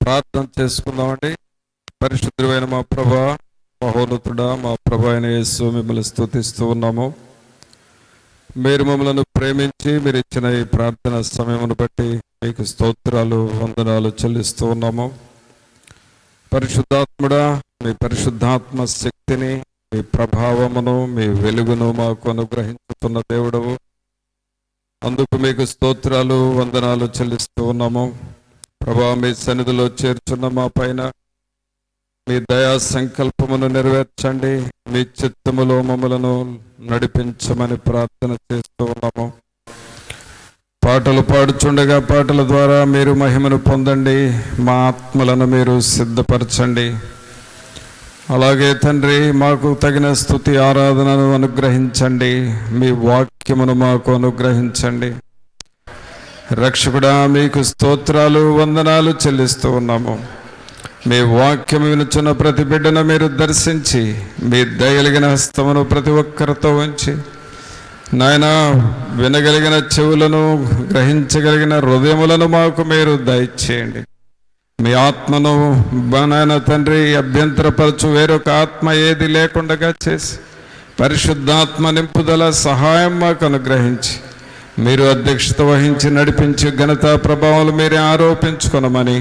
ప్రార్థన చేసుకుందామండి. పరిశుద్ధుడైన మా ప్రభా, మహోన్నతుడా, మా ప్రభు అయిన యేసు, మిమ్మల్ని స్తుతిస్తూ ఉన్నాము. మీరు మమ్మల్ని ప్రేమించి మీరు ఇచ్చిన ఈ ప్రార్థన సమయమును బట్టి మీకు స్తోత్రాలు, వందనాలు చెల్లిస్తూ ఉన్నాము. పరిశుద్ధాత్ముడా, మీ పరిశుద్ధాత్మ శక్తిని, మీ ప్రభావమును, మీ వెలుగును మాకు అనుగ్రహించుతున్న దేవుడవు. అందుకు మీకు స్తోత్రాలు, వందనాలు చెల్లిస్తూ ఉన్నాము. ప్రభా, మీ సన్నిధిలో చేర్చున్న మా పైన మీ దయా సంకల్పమును నెరవేర్చండి. మీ చిత్తములో మమ్మలను నడిపించమని ప్రార్థన చేస్తూ ఉన్నాము. పాటలు పాడుచుండగా పాటల ద్వారా మీరు మహిమను పొందండి. మా ఆత్మలను మీరు సిద్ధపరచండి. అలాగే తండ్రి, మాకు తగిన స్తుతి ఆరాధనను అనుగ్రహించండి. మీ వాక్యమును మాకు అనుగ్రహించండి. రక్షకుడా, మీకు స్తోత్రాలు, వందనాలు చెల్లిస్తూ ఉన్నాము. మీ వాక్యం వినుచున్న ప్రతి బిడ్డను మీరు దర్శించి మీ దయగలిగిన హస్తమును ప్రతి ఒక్కరితో ఉంచి, నాయన, వినగలిగిన చెవులను, గ్రహించగలిగిన హృదయములను మాకు మీరు దయచేయండి. మీ ఆత్మను నాయన తండ్రి అభ్యంతరపరచు వేరొక ఆత్మ ఏది లేకుండా చేసి పరిశుద్ధాత్మ నింపుదల సహాయం మాకు అనుగ్రహించి మీరు అధ్యక్షత వహించి నడిపించి ఘనత ప్రభావాలు మీరే ఆరోపించుకొనమని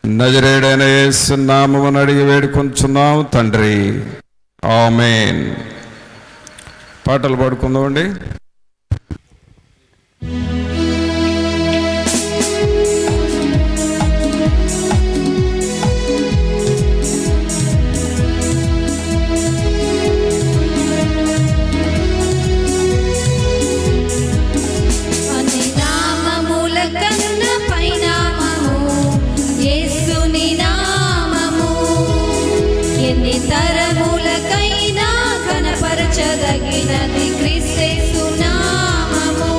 నజరేయుడైన యేసు నామమున అడిగి వేడుకొంచున్నాము తండ్రి, ఆమేన్. పాటలు పాడుకుందామండి. తరములకైనా కనపరచదగినది క్రీస్తు నామము.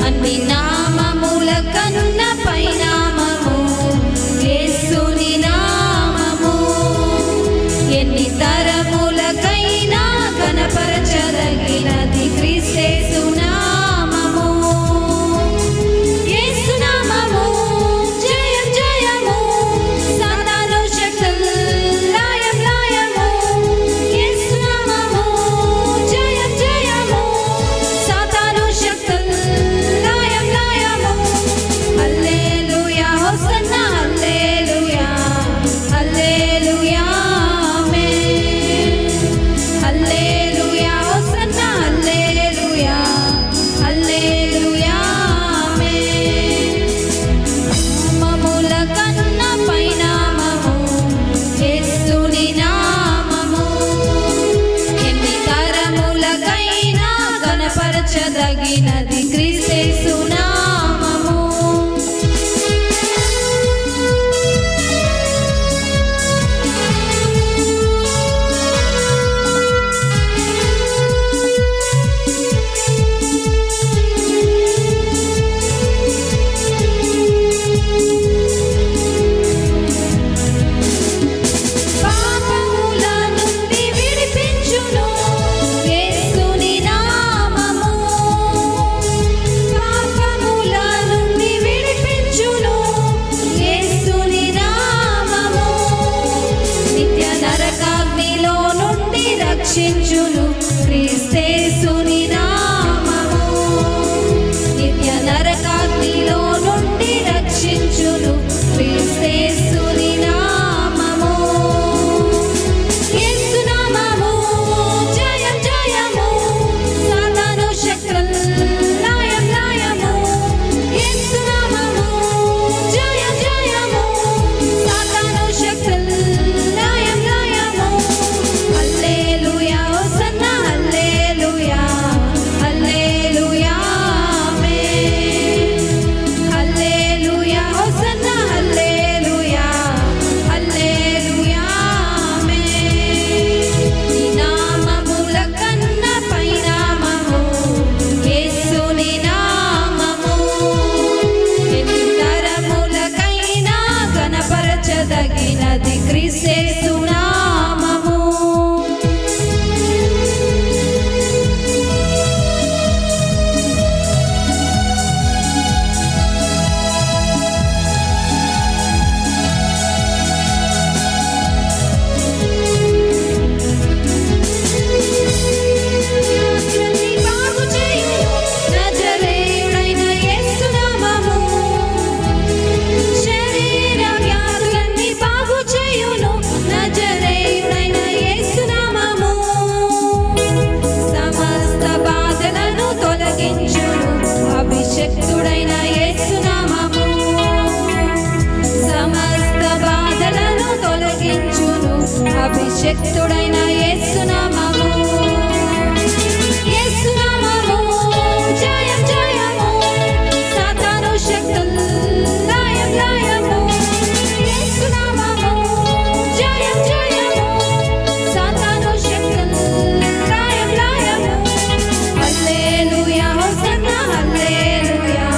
అన్ని నామముల కన్న పైనామము యేసుని నామము. ఎన్ని తరములకైనా కనపరచదగినది క్రీస్తు నామము. యేసు నామము జయం జయము, సాతాను శక్తులు కనపరచదగినది క్రీస్తు నామము. పాపముల నుండి విడిపించును యేసుని నామము. పాపముల నుండి విడిపించును యేసుని నామము. నిత్య నరకాగ్నిలో నుండి రక్షించును క్రీస్తేసుని నామము. నిత్య నరకాగ్నిలో నుండి రక్షించును క్రీస్తేసుని నామము. యేసు నామము జయం జయము, సాతాను శక్తులు లయం లయము. యేసు నామము జయం జయము, సాతాను శక్తులు లయం లయము. హల్లెలూయా శక్తుడైన యేసునామము యేసునామము జయం జయము సాతాను శక్తులు లయం లయము యేసునామము జయం జయము సాతాను శక్తులు లయం లయము హల్లెలూయా హోసన్నా హల్లెలూయా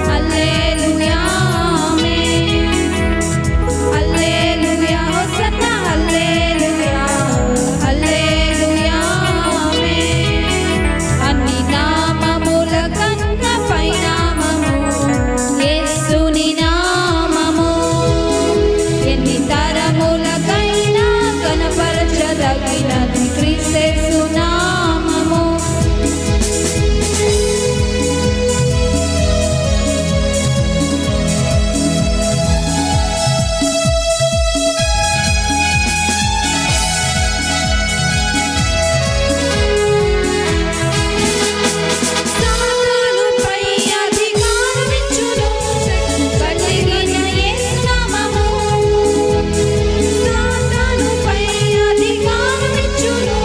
హల్లెలూయా ఆమేన్ హల్లెలూయా హోసన్నా హల్లెలూయా హల్లెలూయా ఆమేన్ అన్ని నామముల కన్నా పైనామము యేసుని నామము ఎన్ని తరములకైనా కనపరచదగినది క్రీస్తు నామము సాతానుపై అధికారమిచ్చును కలిగిన యేసునామము సాతానుపై అధికారమిచ్చును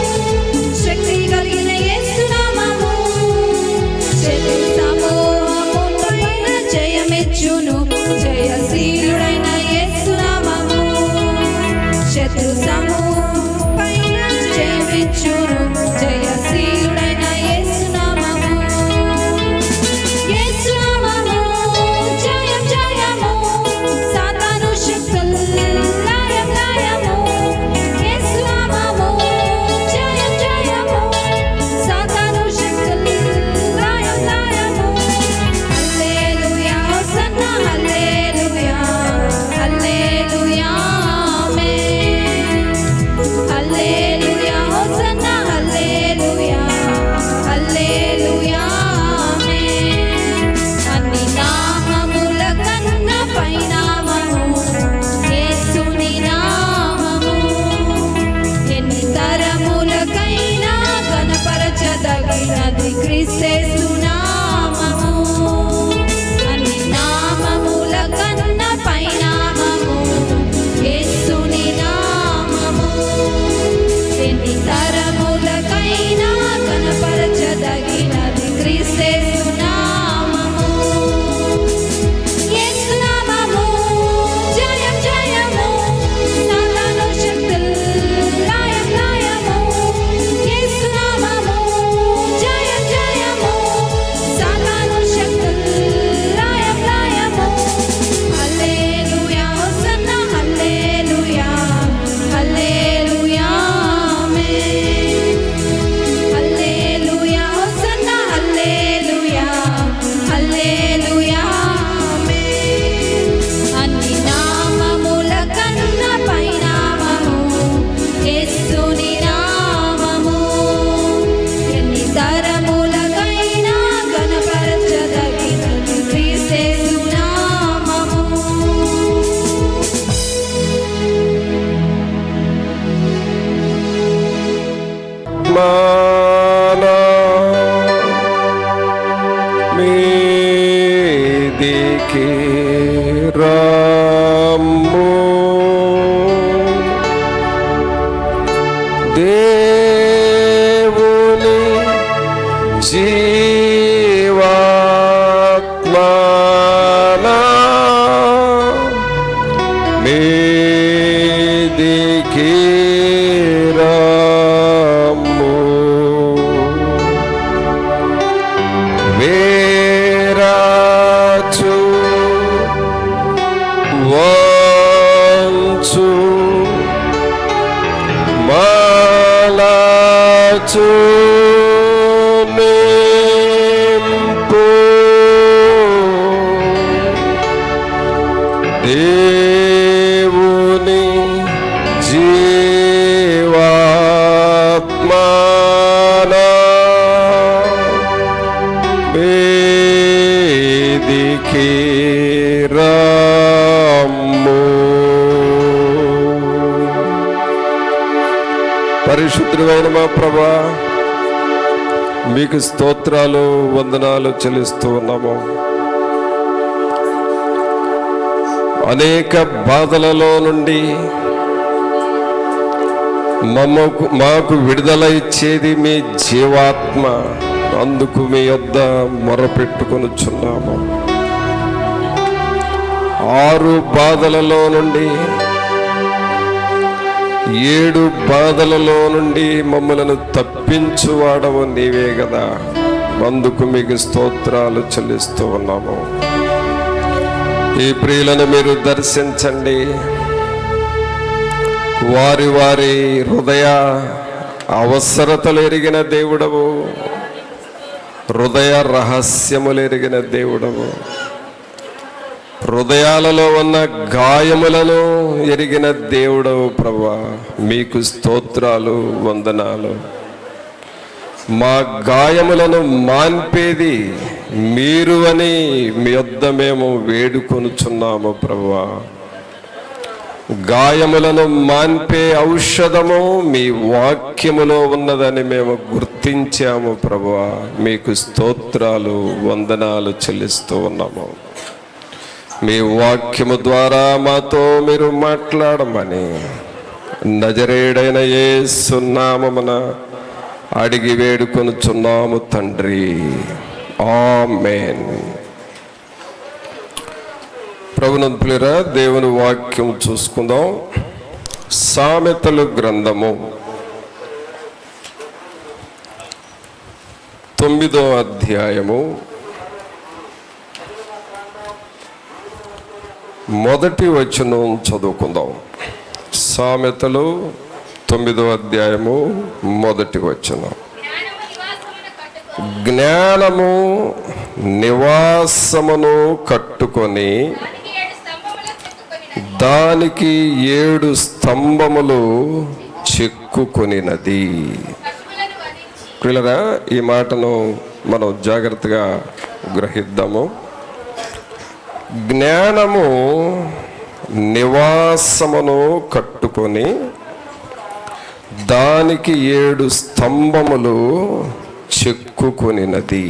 శక్తి కలిగిన యేసునామము శత్రు సమూహముపైన జయమిచ్చును జయశీలుడైన యేసునామము శత్రు సమూహముపైన జయమిచ్చును జయశీలుడైన యేసునామము యేసునామము జయం జయము సాతాను శక్తులు లయం లయము యేసునామము జయం జయము సాతాను శక్తులు లయం లయము హల్లెలూయా హోసన్నా హల్లెలూయా హల్లెలూయా ఆమేన్ హల్లెలూయా హోసన్నా హల్లెలూయా హల్లెలూయా ఆమేన్ అన్ని నామముల కన్నా పైనామము యేసుని నామము ఎన్ని తరములకైనా కనపరచదగినది క్రీస్తు నామము అన్ని నామముల కన్నా పైనామము యేసుని నామము ఎన్ని తరములకైనా కనపరచదగినది క్రీస్తు నామము యేసునామము జయం జయము సాతాను శక్తులు లయం లయము యేసునామము జయం జయము సాతాను శక్తులు లయం లయము హల్లెలూయా హోసన్నా హల్లెలూయా హల్లెలూయా ఆమేన్ హల్లెలూయా హోసన్నా హల్లెలూయా హల్లెలూయా ఆమేన్ అన్ని నామముల కన్నా పైనామము యేసుని నామము ఎన్ని తరములకైనా కనపరచదగినది క్రీస్తు నామము మానా మీదికి రమ్ము దేవుని జీవాత్మనా మీదికి రమ్ము వేరాచు వంచు మాలాచు నింపు దేవుని జీవాత్మనా వేదికి రమ్ము. పరిశుద్ధుడైన మా ప్రభువా, మీకు స్తోత్రాలు వందనాలు చెల్లిస్తూ ఉన్నాము. అనేక బాధలలో నుండి మాకు విడుదల ఇచ్చేది మీ జీవాత్మ, అందుకు మీ యొద్ద మొరపెట్టుకొనుచున్నాము. 6 బాధలలో నుండి 7 బాధలలో నుండి మమ్మలను తప్పించువాడవు నీవే కదా, అందుకు మీకు స్తోత్రాలు చెల్లిస్తూ ఉన్నాము. ఈ ప్రియులను మీరు దర్శించండి. వారి వారి హృదయ అవసరతలు ఎరిగిన దేవుడవు, హృదయ రహస్యములు ఎరిగిన దేవుడవు, హృదయాలలో ఉన్న గాయములను ఎరిగిన దేవుడవు ప్రభువా. మీకు స్తోత్రాలు, వందనాలు. మా గాయములను మాన్పేది మీరు అని మీ యొద్ద మేము వేడుకొనుచున్నాము ప్రభువా. గాయములను మాన్పే ఔషధము మీ వాక్యములో ఉన్నదని మేము గుర్తించాము ప్రభువా. మీకు స్తోత్రాలు, వందనాలు చెల్లిస్తూ ఉన్నాము. మీ వాక్యము ద్వారా మాతో మీరు మాట్లాడమని నజరేయుడైన యేసు నామమున అడిగి వేడుకొనుచున్నాము తండ్రి. ఆమేన్. ప్రభునందు ప్రియులారా, దేవుని వాక్యం చూసుకుందాం. సామెతలు గ్రంథము 9వ అధ్యాయము 1వ వచనం చదువుకుందాం. సామెతలు 9వ అధ్యాయము 1వ వచనం. జ్ఞానము నివాసమును కట్టుకొని దానికి 7 స్తంభములు చెక్కుకొనినది. పిల్లరా, ఈ మాటను మనం జాగ్రత్తగా గ్రహిద్దాము. జ్ఞానము నివాసమును కట్టుకొని దానికి 7 స్తంభములు చెక్కుకొనినది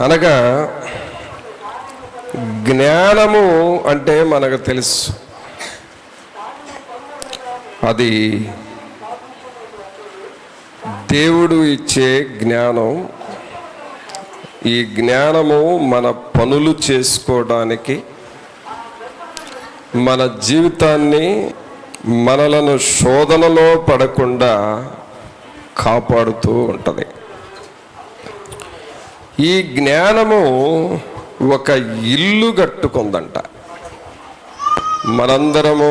అనగా, జ్ఞానము అంటే మనకు తెలుసు, అది దేవుడు ఇచ్చే జ్ఞానం. ఈ జ్ఞానము మన పనులు చేసుకోవడానికి, మన జీవితాన్ని మనలను శోధనలో పడకుండా కాపాడుతూ ఉంటుంది. ఈ జ్ఞానము ఒక ఇల్లు కట్టుకుందంట. మనందరము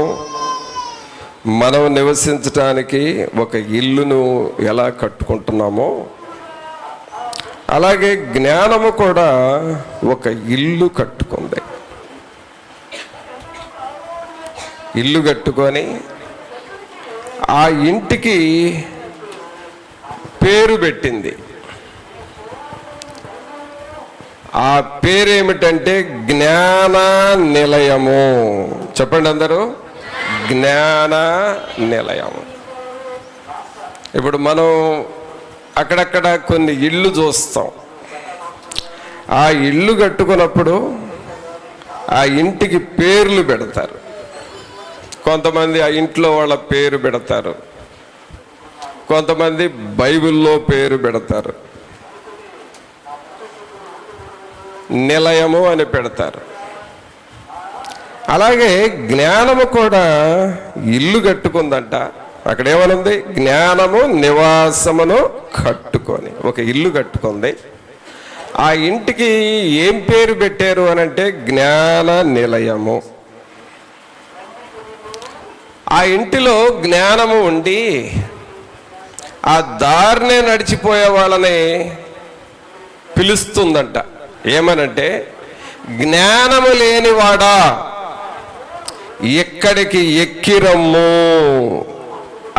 మనం నివసించటానికి ఒక ఇల్లును ఎలా కట్టుకుంటున్నామో, అలాగే జ్ఞానము కూడా ఒక ఇల్లు కట్టుకుంది. ఇల్లు కట్టుకొని ఆ ఇంటికి పేరు పెట్టింది. ఆ పేరేమిటంటే జ్ఞాన నిలయము. చెప్పండి అందరూ, జ్ఞాన నిలయము. ఇప్పుడు మనం అక్కడక్కడ కొన్ని ఇళ్ళు చూస్తాం. ఆ ఇళ్ళు కట్టుకున్నప్పుడు ఆ ఇంటికి పేర్లు పెడతారు. కొంతమంది ఆ ఇంట్లో వాళ్ళ పేరు పెడతారు, కొంతమంది బైబిల్లో పేరు పెడతారు, నిలయము అని పెడతారు. అలాగే జ్ఞానము కూడా ఇల్లు కట్టుకుందంట. అక్కడ ఏమనుంది? జ్ఞానము నివాసమును కట్టుకొని ఒక ఇల్లు కట్టుకుంది. ఆ ఇంటికి ఏం పేరు పెట్టారు అని అంటే జ్ఞాన నిలయము. ఆ ఇంటిలో జ్ఞానము ఉండి ఆ దారినే నడిచిపోయే వాళ్ళని పిలుస్తుందంట. ఏమనంటే, జ్ఞానము లేనివాడా ఎక్కడికి ఎక్కిరమ్ము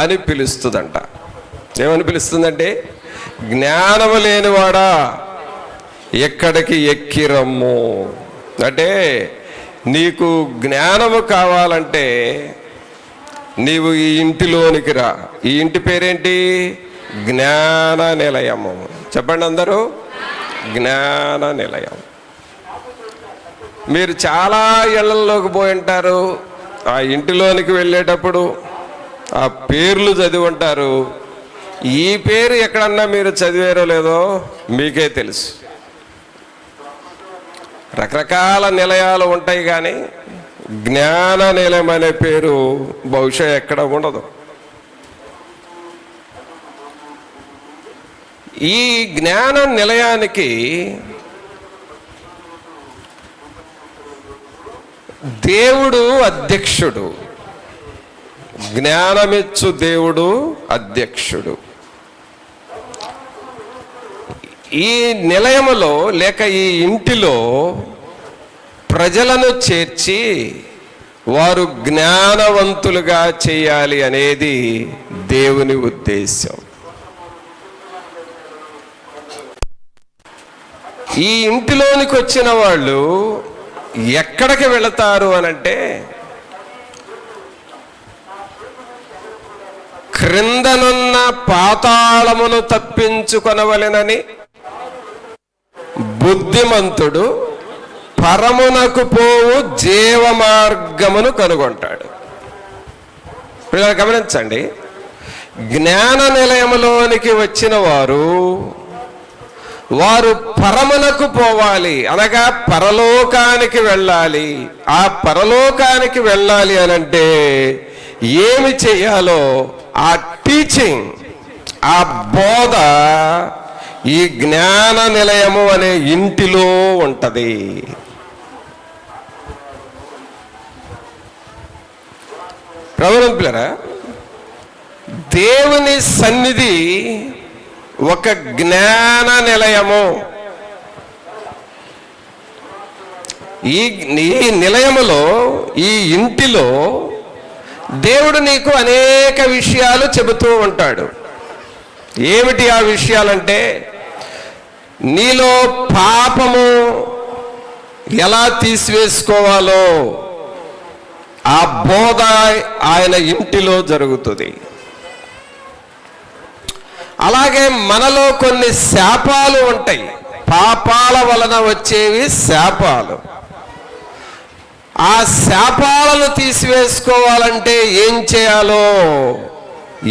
అని పిలుస్తుందంట. ఏమని పిలుస్తుందంటే, జ్ఞానము లేనివాడా ఎక్కడికి ఎక్కిరమ్ము. అంటే నీకు జ్ఞానము కావాలంటే నీవు ఈ ఇంటిలోనికి రా. ఈ ఇంటి పేరేంటి? జ్ఞాన నిలయము. చెప్పండి అందరూ, జ్ఞాన నిలయం. మీరు చాలా ఇళ్లలోకి పోయి ఉంటారు. ఆ ఇంటిలోనికి వెళ్ళేటప్పుడు ఆ పేర్లు చదివి ఉంటారు. ఈ పేరు ఎక్కడన్నా మీరు చదివారో లేదో మీకే తెలుసు. రకరకాల నిలయాలు ఉంటాయి, కానీ జ్ఞాన నిలయం అనే పేరు బహుశా ఎక్కడ ఉండదు. ఈ జ్ఞాన నిలయానికి దేవుడు అధ్యక్షుడు, జ్ఞానమిచ్చు దేవుడు అధ్యక్షుడు. ఈ నిలయములో లేక ఈ ఇంటిలో ప్రజలను చేర్చి వారు జ్ఞానవంతులుగా చేయాలి అనేది దేవుని ఉద్దేశం. ఈ ఇంటిలోనికి వచ్చిన వాళ్ళు ఎక్కడికి వెళతారు అనంటే, క్రిందనున్న పాతాళమును తప్పించుకొనవలెనని బుద్ధిమంతుడు పరమునకు పోవు జీవ మార్గమును కనుగొంటాడు. పిల్లలు గమనించండి, జ్ఞాన నిలయములోనికి వచ్చిన వారు పరమునకు పోవాలి, అనగా పరలోకానికి వెళ్ళాలి. ఆ పరలోకానికి వెళ్ళాలి అనంటే ఏమి చేయాలో ఆ టీచింగ్, ఆ బోధ ఈ జ్ఞాన నిలయము అనే ఇంటిలో ఉంటది. ప్రభువులారా, దేవుని సన్నిధి ఒక జ్ఞాన నిలయము. ఈ నిలయములో, ఈ ఇంటిలో దేవుడు నీకు అనేక విషయాలు చెబుతూ ఉంటాడు. ఏమిటి ఆ విషయాలంటే, నీలో పాపము ఎలా తీసివేసుకోవాలో ఆ బోధ ఆయన ఇంటిలో జరుగుతుంది. అలాగే మనలో కొన్ని శాపాలు ఉంటాయి, పాపాల వలన వచ్చేవి శాపాలు. ఆ శాపాలను తీసివేసుకోవాలంటే ఏం చేయాలో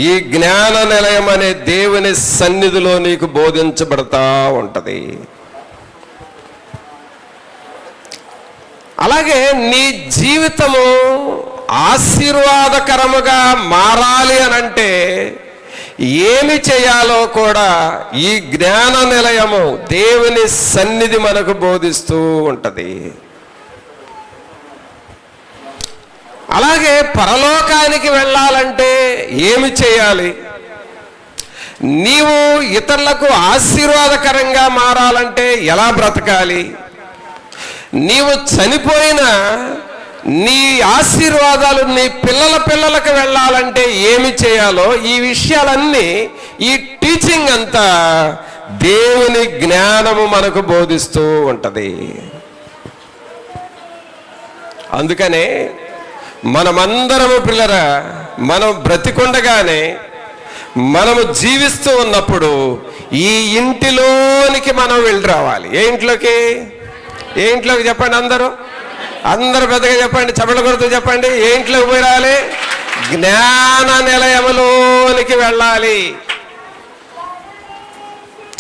ఈ జ్ఞాన నిలయం అనే దేవుని సన్నిధిలో నీకు బోధించబడతా ఉంటది. అలాగే నీ జీవితము ఆశీర్వాదకరముగా మారాలి అనంటే ఏమి చేయాలో కూడా ఈ జ్ఞాన నిలయము, దేవుని సన్నిధి మనకు బోధిస్తూ ఉంటది. అలాగే పరలోకానికి వెళ్ళాలంటే ఏమి చేయాలి, నీవు ఇతరులకు ఆశీర్వాదకరంగా మారాలంటే ఎలా బ్రతకాలి, నీవు చనిపోయినా నీ ఆశీర్వాదాలు నీ పిల్లలకు వెళ్ళాలంటే ఏమి చేయాలో, ఈ విషయాలన్నీ, ఈ టీచింగ్ అంతా దేవుని జ్ఞానము మనకు బోధిస్తూ ఉంటది. అందుకనే మనమందరము పిల్లరా, మనం బ్రతికుండగానే, మనము జీవిస్తూ ఉన్నప్పుడు ఈ ఇంటిలోనికి మనం వెళ్ళి రావాలి. ఏ ఇంట్లోకి? ఏ ఇంట్లోకి చెప్పండి, అందరూ పెద్దగా చెప్పండి, చప్పట్లు కొడుతూ చెప్పండి. ఏ ఇంట్లోకి పోయి రావాలి? జ్ఞాన నిలయములోనికి వెళ్ళాలి.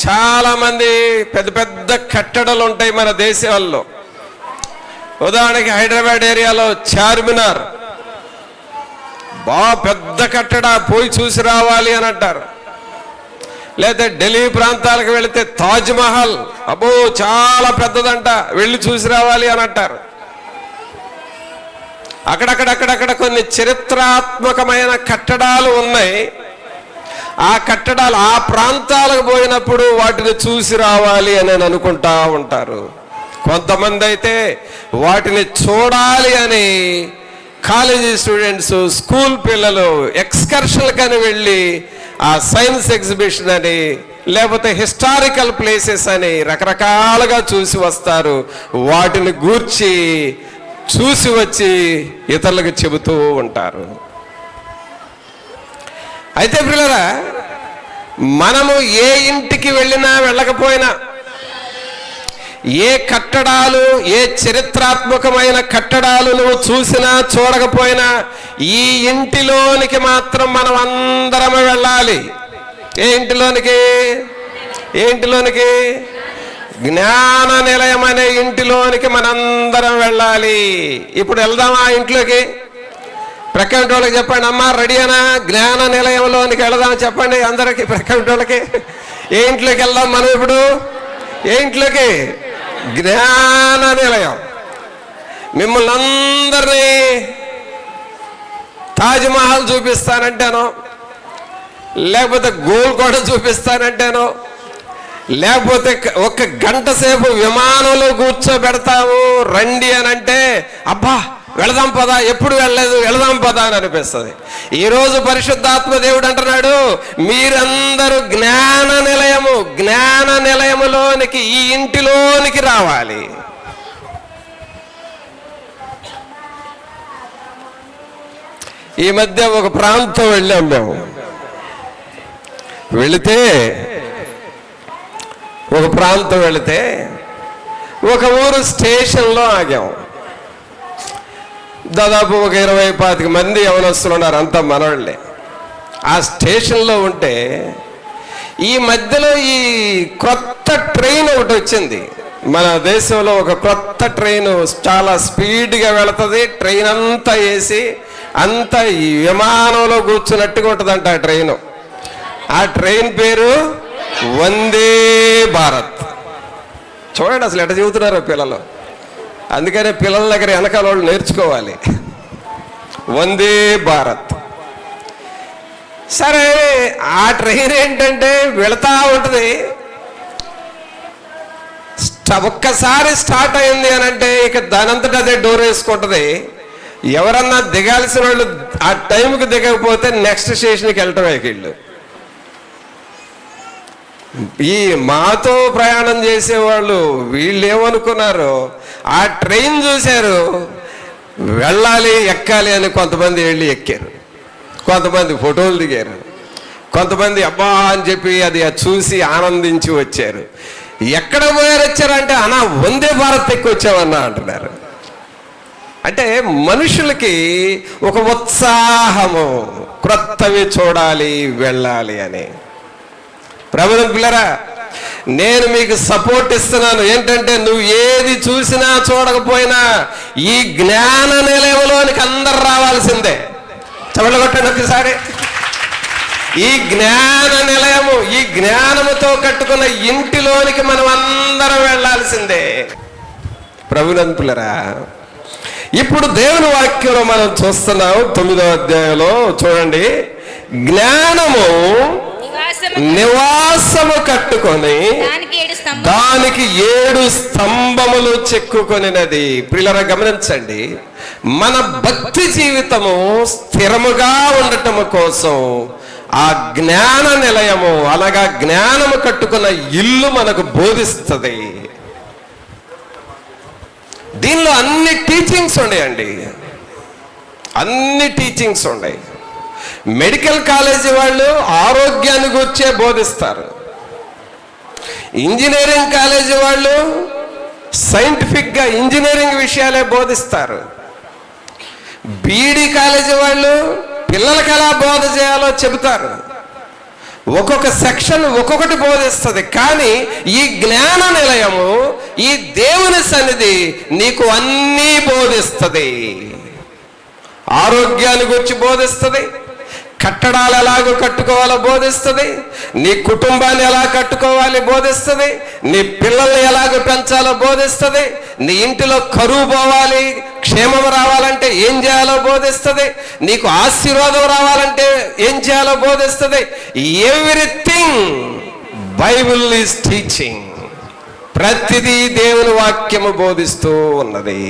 చాలా మంది పెద్ద పెద్ద కట్టడాలు ఉంటాయి మన దేశాల్లో. ఉదాహరణకి హైదరాబాద్ ఏరియాలో చార్మినార్, బాగా పెద్ద కట్టడ, పోయి చూసి రావాలి అని అంటారు. లేదా ఢిల్లీ ప్రాంతాలకు వెళితే తాజ్ మహల్, అబ్బో చాలా పెద్దదంట, వెళ్ళి చూసి రావాలి అని అంటారు. అక్కడక్కడ కొన్ని చరిత్రాత్మకమైన కట్టడాలు ఉన్నాయి. ఆ కట్టడాలు ఆ ప్రాంతాలకు పోయినప్పుడు వాటిని చూసి రావాలి అని అనుకుంటా ఉంటారు. కొంతమంది అయితే వాటిని చూడాలి అని కాలేజీ స్టూడెంట్స్, స్కూల్ పిల్లలు ఎక్స్కర్షన్కని వెళ్ళి ఆ సైన్స్ ఎగ్జిబిషన్ అని, లేకపోతే హిస్టారికల్ ప్లేసెస్ అని రకరకాలుగా చూసి వస్తారు. వాటిని గూర్చి చూసి వచ్చి ఇతరులకు చెబుతూ ఉంటారు. అయితే పిల్లరా, మనము ఏ ఇంటికి వెళ్ళినా వెళ్ళకపోయినా, ఏ కట్ట కట్టడాలు, ఏ చరిత్రాత్మకమైన కట్టడాలు నువ్వు చూసినా చూడకపోయినా ఈ ఇంటిలోనికి మాత్రం మనం అందరం వెళ్ళాలి. ఏ ఇంటిలోనికి? ఏ ఇంటిలోనికి? జ్ఞాన నిలయం అనే ఇంటిలోనికి మనందరం వెళ్ళాలి. ఇప్పుడు వెళ్దామా ఇంట్లోకి? ప్రక్కన వాళ్ళకి చెప్పండి, అమ్మా రెడీ అనా? జ్ఞాన నిలయంలోనికి వెళదాం చెప్పండి అందరికి, ప్రక్కన వాళ్ళకి. ఏ ఇంట్లోకి వెళ్దాం మనం ఇప్పుడు? ఏ ఇంట్లోకి? జ్ఞాన నిలయం. మిమ్మల్ని అందరినీ తాజ్మహల్ చూపిస్తానంటాను, లేకపోతే గోల్కొండ చూపిస్తానంటాను, లేకపోతే ఒక గంట సేపు విమానంలో కూర్చోబెడతాము రండి అని అంటే, అబ్బా వెళదాం పదా, ఎప్పుడు వెళ్ళలేదు వెళదాం పదా అని అనిపిస్తుంది. ఈరోజు పరిశుద్ధాత్మ దేవుడు అంటున్నాడు, మీరందరూ జ్ఞాన నిలయములోనికి, ఈ ఇంటిలోనికి రావాలి. ఈ మధ్య ఒక ప్రాంతం వెళ్ళాం మేము. వెళితే ఒక ఊరు స్టేషన్లో ఆగాం. దాదాపు ఒక 20-25 మంది యవనస్తులు ఉన్నారు, అంతా మనవాళ్ళే. ఆ స్టేషన్లో ఉంటే ఈ మధ్యలో ఈ కొత్త ట్రైన్ ఒకటి వచ్చింది. మన దేశంలో ఒక కొత్త ట్రైన్ చాలా స్పీడ్గా వెళుతుంది. ట్రైన్ అంతా వేసి అంతా ఈ విమానంలో కూర్చున్నట్టుగా ఉంటుందంట ఆ ట్రైను. ఆ ట్రైన్ పేరు వందే భారత్. చూడండి అసలు ఎట్లా చెబుతున్నారో పిల్లలు. అందుకనే పిల్లల దగ్గర వెనకాల వాళ్ళు నేర్చుకోవాలి. వందే భారత్. సరే, ఆ ట్రైన్ ఏంటంటే వెళతా ఉంటుంది. ఒక్కసారి స్టార్ట్ అయింది అని అంటే ఇక దానంతటా అదే డోర్ వేసుకుంటుంది. ఎవరన్నా దిగాల్సిన వాళ్ళు ఆ టైంకి దిగకపోతే నెక్స్ట్ స్టేషన్కి వెళ్ళటమే వీళ్ళు. ఈ మాతో ప్రయాణం చేసేవాళ్ళు వీళ్ళు ఏమనుకున్నారు, ఆ ట్రైన్ చూశారు, వెళ్ళాలి ఎక్కాలి అని కొంతమంది వెళ్ళి ఎక్కారు, కొంతమంది ఫోటోలు దిగారు, కొంతమంది అబ్బా అని చెప్పి అది చూసి ఆనందించి వచ్చారు. ఎక్కడ పోయారు వచ్చారంటే, అన్నా వందే భారత్ ఎక్కి వచ్చామన్నా అంటున్నారు. అంటే మనుషులకి ఒక ఉత్సాహము, క్రొత్తవి చూడాలి వెళ్ళాలి అని. ప్రభుత్వం పిల్లరా, నేను మీకు సపోర్ట్ ఇస్తున్నాను. ఏంటంటే నువ్వు ఏది చూసినా చూడకపోయినా ఈ జ్ఞాన నిలయంలోనికి అందరు రావాల్సిందే. చవళ్ళ కొట్టండి ఒకసారి. ఈ జ్ఞాన నిలయము, ఈ జ్ఞానముతో కట్టుకున్న ఇంటిలోనికి మనం అందరం వెళ్ళాల్సిందే. ప్రభునంతులరా, ఇప్పుడు దేవుని వాక్యంలో మనం చూస్తున్నాం 9వ అధ్యాయంలో చూడండి. జ్ఞానము నివాసము కట్టుకొని దానికి 7 స్తంభములు చెక్కుకొనినది. ప్రియులారా గమనించండి, మన భక్తి జీవితము స్థిరముగా ఉండటము కోసం ఆ జ్ఞాన నిలయము అనగా జ్ఞానము కట్టుకున్న ఇల్లు మనకు బోధిస్తుంది. దీనిలో అన్ని టీచింగ్స్ ఉన్నాయండి, అన్ని టీచింగ్స్ ఉన్నాయి. మెడికల్ కాలేజీ వాళ్ళు ఆరోగ్యాన్ని గురించే బోధిస్తారు. ఇంజనీరింగ్ కాలేజీ వాళ్ళు సైంటిఫిక్గా ఇంజనీరింగ్ విషయాలే బోధిస్తారు. బీఈడీ కాలేజీ వాళ్ళు పిల్లలకి ఎలా బోధ చేయాలో చెబుతారు. ఒక్కొక్క సెక్షన్ ఒక్కొక్కటి బోధిస్తుంది. కానీ ఈ జ్ఞాన నిలయము, ఈ దేవుని సన్నిధి నీకు అన్నీ బోధిస్తుంది. ఆరోగ్యాన్ని గురించి బోధిస్తుంది, కట్టడాలు ఎలాగో కట్టుకోవాలో బోధిస్తుంది, నీ కుటుంబాన్ని ఎలా కట్టుకోవాలి బోధిస్తుంది, నీ పిల్లల్ని ఎలాగో పెంచాలో బోధిస్తుంది, నీ ఇంటిలో కరువు పోవాలి, క్షేమం రావాలంటే ఏం చేయాలో బోధిస్తుంది, నీకు ఆశీర్వాదం రావాలంటే ఏం చేయాలో బోధిస్తుంది. Everything Bible is teaching. ప్రతిదీ దేవుని వాక్యము బోధిస్తూ ఉన్నది.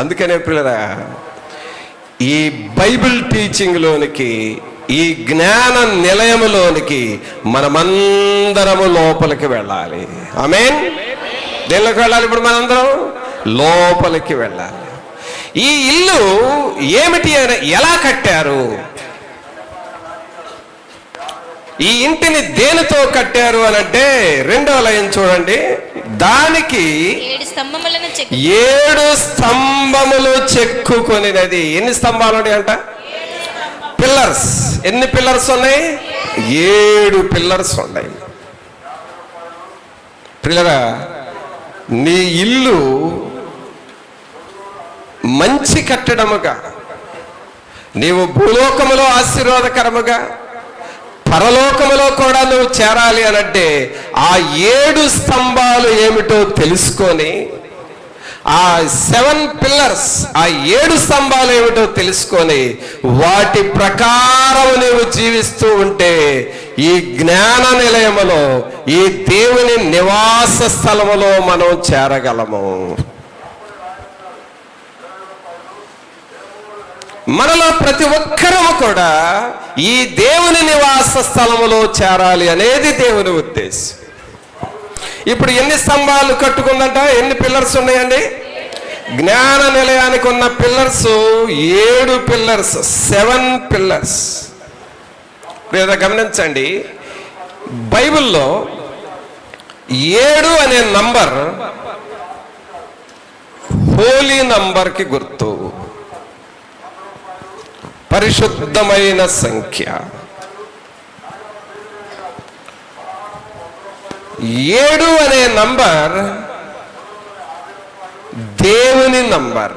అందుకనే పిల్లరా, ఈ బైబిల్ టీచింగ్లోనికి, ఈ జ్ఞాన నిలయములోనికి మనమందరము లోపలికి వెళ్ళాలి. ఆమేన్. దేనిలోకి వెళ్ళాలి? ఇప్పుడు మనందరం లోపలికి వెళ్ళాలి. ఈ ఇల్లు ఏమిటి, ఎలా కట్టారు, ఈ ఇంటిని దేనితో కట్టారు అని అంటే 2వ లైన్ చూడండి. దానికి 7 స్తంభములను 7 స్తంభములు చెక్కుకొనినది. ఎన్ని స్తంభాలు ఉన్నాయి అంట? పిల్లర్స్. ఎన్ని పిల్లర్స్ ఉన్నాయి? 7 పిల్లర్స్ ఉన్నాయి. పిల్లరా, నీ ఇల్లు మంచి కట్టడముగా, నీవు భూలోకములో ఆశీర్వాదకరముగా, పరలోకములో కూడా నువ్వు చేరాలి అనంటే ఆ 7 స్తంభాలు ఏమిటో తెలుసుకొని, ఆ 7 పిల్లర్స్, ఆ 7 స్తంభాలు ఏమిటో తెలుసుకొని వాటి ప్రకారం నీవు జీవిస్తూ ఉంటే ఈ జ్ఞాన నిలయములో, ఈ దేవుని నివాస స్థలములో మనం చేరగలము. మనలో ప్రతి ఒక్కరము కూడా ఈ దేవుని నివాస స్థలములో చేరాలి అనేది దేవుని ఉద్దేశం. ఇప్పుడు ఎన్ని స్తంభాలు కట్టుకుందంట? ఎన్ని పిల్లర్స్ ఉన్నాయండి? జ్ఞాన నిలయానికి ఉన్న పిల్లర్స్ 7 పిల్లర్స్, 7 పిల్లర్స్. లేదా గమనించండి, బైబిల్లో 7 అనే నంబర్ హోలీ నంబర్కి గుర్తు, పరిశుద్ధమైన సంఖ్య. 7 అనే నంబర్ దేవుని నంబర్.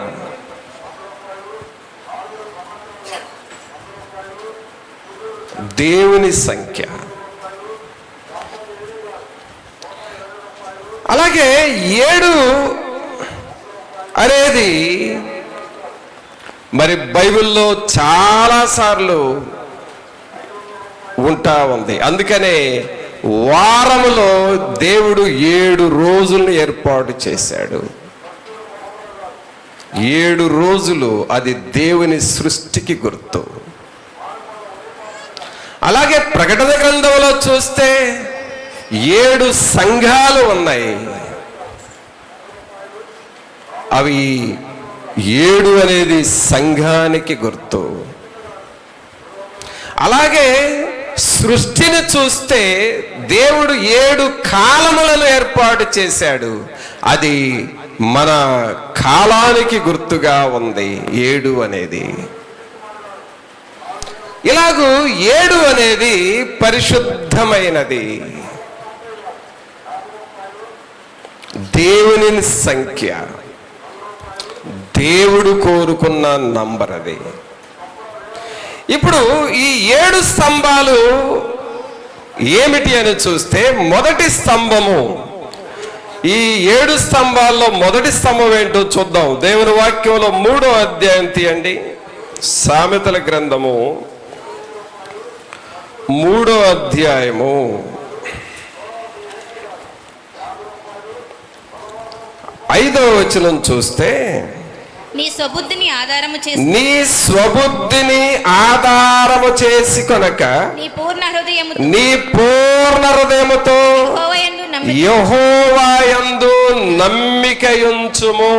దేవుని సంఖ్య. అలాగే 7 అనేది మరి బైబిల్లో చాలాసార్లు ఉంటా ఉంది. అందుకనే వారములో దేవుడు 7 రోజులను ఏర్పాటు చేశాడు. 7 రోజులు అది దేవుని సృష్టికి గుర్తు. అలాగే ప్రకటన గ్రంథంలో చూస్తే 7 సంఘాలు ఉన్నాయి. అవి 7 అనేది సంఘానికి గుర్తు. అలాగే సృష్టిని చూస్తే దేవుడు 7 కాలములను ఏర్పాటు చేశాడు. అది మన కాలానికి గుర్తుగా ఉంది 7 అనేది. ఇలాగూ 7 అనేది పరిశుద్ధమైనది, దేవుని సంఖ్య, దేవుడు కోరుకున్న నంబర్ అది. ఇప్పుడు ఈ 7 స్తంభాలు ఏమిటి అని చూస్తే, మొదటి స్తంభము, ఈ 7 స్తంభాల్లో మొదటి స్తంభం ఏంటో చూద్దాం. దేవుని వాక్యంలో 3వ అధ్యాయం తీయండి. సామెతల గ్రంథము 3వ అధ్యాయము 5వ వచనం చూస్తే, నీ స్వబుద్ధిని ఆధారము చేసి కొనక నీ పూర్ణ హృదయముతో యెహోవా యందు నమ్మికయుంచుము.